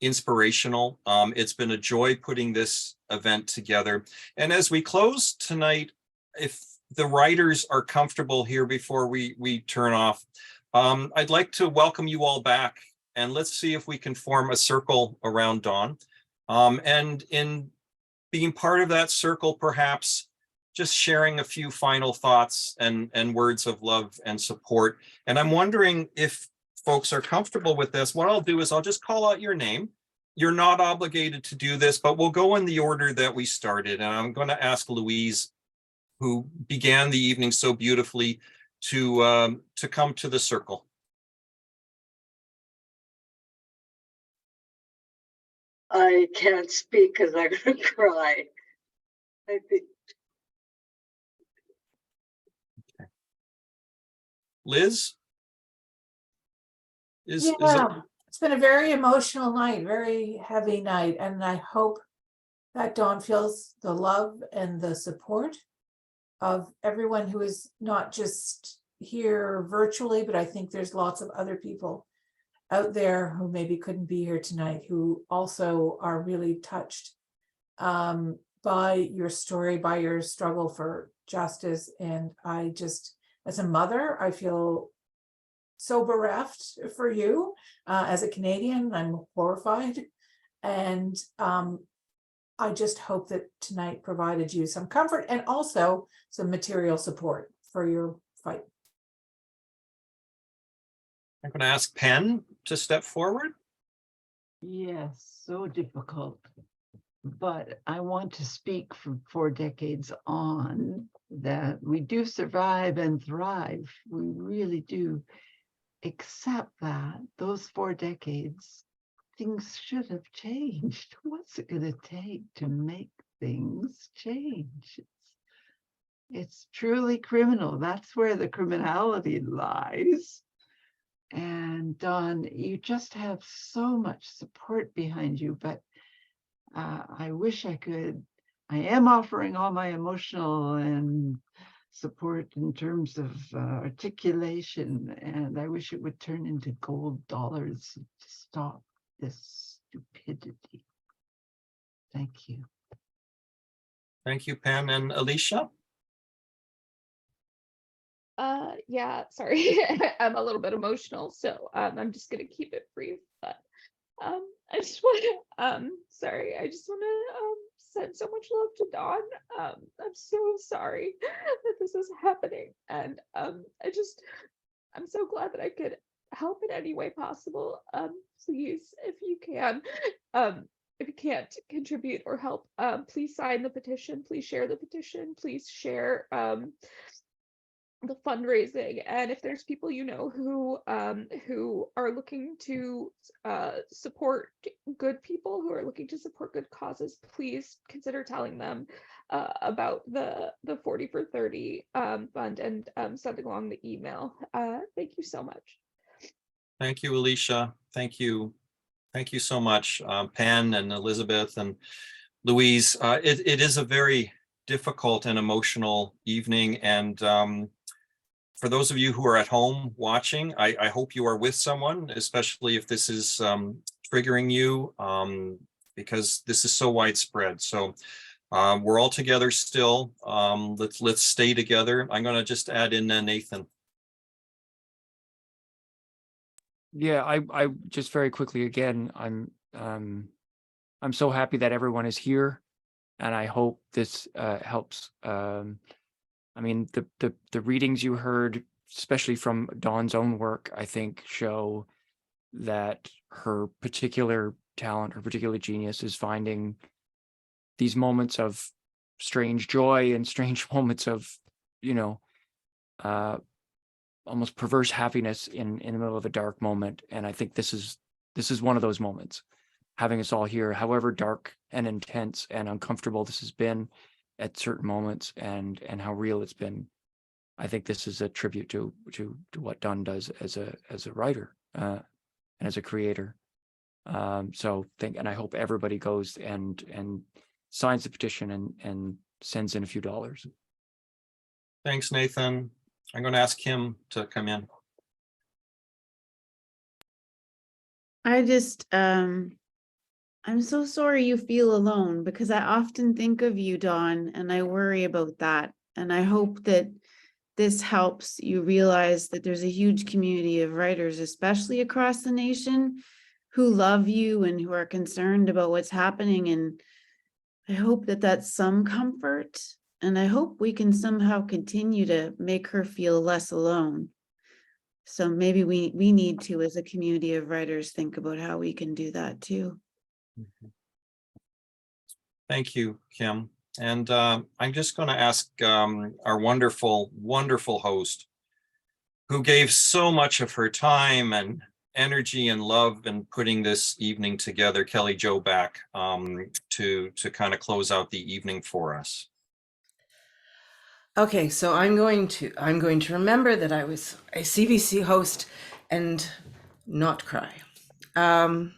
inspirational. It's been a joy putting this event together. And as we close tonight, if the writers are comfortable here before we turn off, I'd like to welcome you all back, and let's see if we can form a circle around Dawn. And in being part of that circle, perhaps just sharing a few final thoughts and words of love and support. And I'm wondering if folks are comfortable with this. What I'll do is I'll just call out your name. You're not obligated to do this, but we'll go in the order that we started. And I'm going to ask Louise, who began the evening so beautifully, to come to the circle. I can't speak because I'm gonna cry. I think Liz? It's been a very emotional night, very heavy night, and I hope that Dawn feels the love and the support of everyone who is not just here virtually, but I think there's lots of other people out there who maybe couldn't be here tonight who also are really touched by your story, by your struggle for justice. And I just, as a mother, I feel so bereft for you. As a Canadian, I'm horrified. And I just hope that tonight provided you some comfort and also some material support for your fight. I'm going to ask Penn to step forward. Yes, so difficult. But I want to speak from 4 decades on that we do survive and thrive. We really do. Except that those 4 decades, things should have changed. What's it going to take to make things change? It's truly criminal. That's where the criminality lies. And Dawn, you just have so much support behind you, but I wish I could. I am offering all my emotional and support in terms of articulation, and I wish it would turn into gold dollars to stop this stupidity. Thank you. Thank you, Penn. And Alicia? Yeah, sorry. I'm a little bit emotional, so I'm just gonna keep it brief, but I just want to sorry, I just want to send so much love to Dawn. I'm so sorry that this is happening, and I'm so glad that I could help in any way possible. Please, if you can, if you can't contribute or help, please sign the petition, please share the petition, please share the fundraising, and if there's people you know who are looking to support good people, who are looking to support good causes, please consider telling them about the 40 for 30 fund, and sending along the email. Thank you so much. Thank you, Alicia. Thank you so much, Penn and Elizabeth and Louise. It is a very difficult and emotional evening, and for those of you who are at home watching, I hope you are with someone, especially if this is triggering you, because this is so widespread. So we're all together still. Let's stay together. I'm going to just add in Nathan. Yeah, I just very quickly again, I'm so happy that everyone is here. and I hope this helps. I mean, the readings you heard, especially from Dawn's own work, I think show that her particular talent, her particular genius is finding these moments of strange joy and strange moments of, you know, almost perverse happiness in the middle of a dark moment. And I think this is one of those moments, having us all here, however dark and intense and uncomfortable this has been at certain moments, and how real it's been. I think this is a tribute to what Dawn does as a writer and as a creator. So and I hope everybody goes and signs the petition and sends in a few dollars. Thanks, Nathan. I'm going to ask Kim to come in. I just, I'm so sorry you feel alone, because I often think of you, Dawn, and I worry about that. And I hope that this helps you realize that there's a huge community of writers, especially across the nation, who love you and who are concerned about what's happening. And I hope that that's some comfort. And I hope we can somehow continue to make her feel less alone. So maybe we need to, as a community of writers, think about how we can do that too. Thank you, Kim. And I'm just going to ask our wonderful, wonderful host, who gave so much of her time and energy and love in putting this evening together, Kelly Jo, back to kind of close out the evening for us. Okay, so I'm going to remember that I was a CBC host and not cry. Dawn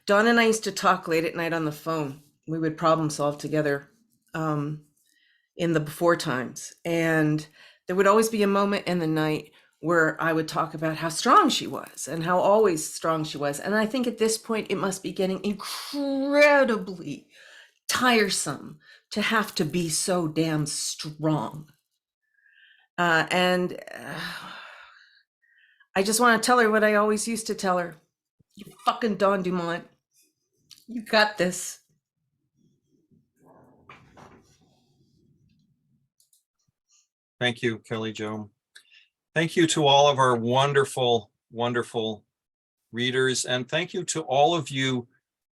and I used to talk late at night on the phone. We would problem solve together in the before times. And there would always be a moment in the night where I would talk about how strong she was and how always strong she was. And I think at this point, it must be getting incredibly tiresome to have to be so damn strong. And I just want to tell her what I always used to tell her. You fucking Dawn Dumont. You got this. Thank you, Kelly Jo. Thank you to all of our wonderful, wonderful readers. And thank you to all of you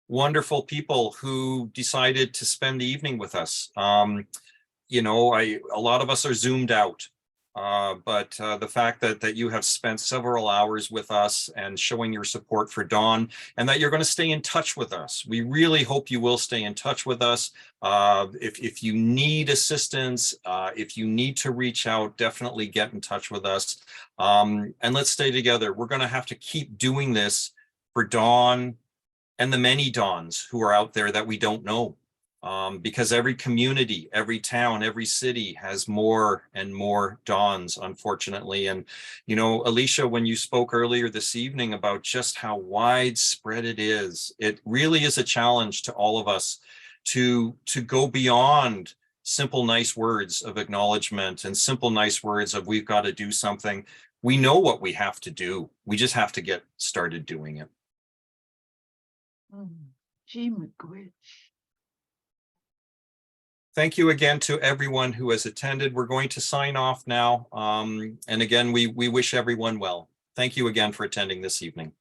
wonderful people who decided to spend the evening with us. You know, a lot of us are zoomed out, but the fact that you have spent several hours with us and showing your support for Dawn, and that you're going to stay in touch with us. We really hope you will stay in touch with us. If you need assistance, if you need to reach out, definitely get in touch with us. And let's stay together. We're going to have to keep doing this for Dawn and the many Dawns who are out there that we don't know. Because every community, every town, every city has more and more Dawns, unfortunately. And, you know, Alicia, when you spoke earlier this evening about just how widespread it is, it really is a challenge to all of us to go beyond simple, nice words of acknowledgement and simple, nice words of we've got to do something. We know what we have to do. We just have to get started doing it. Gee, McGwitch. Thank you again to everyone who has attended. We're going to sign off now. And again, we wish everyone well. Thank you again for attending this evening.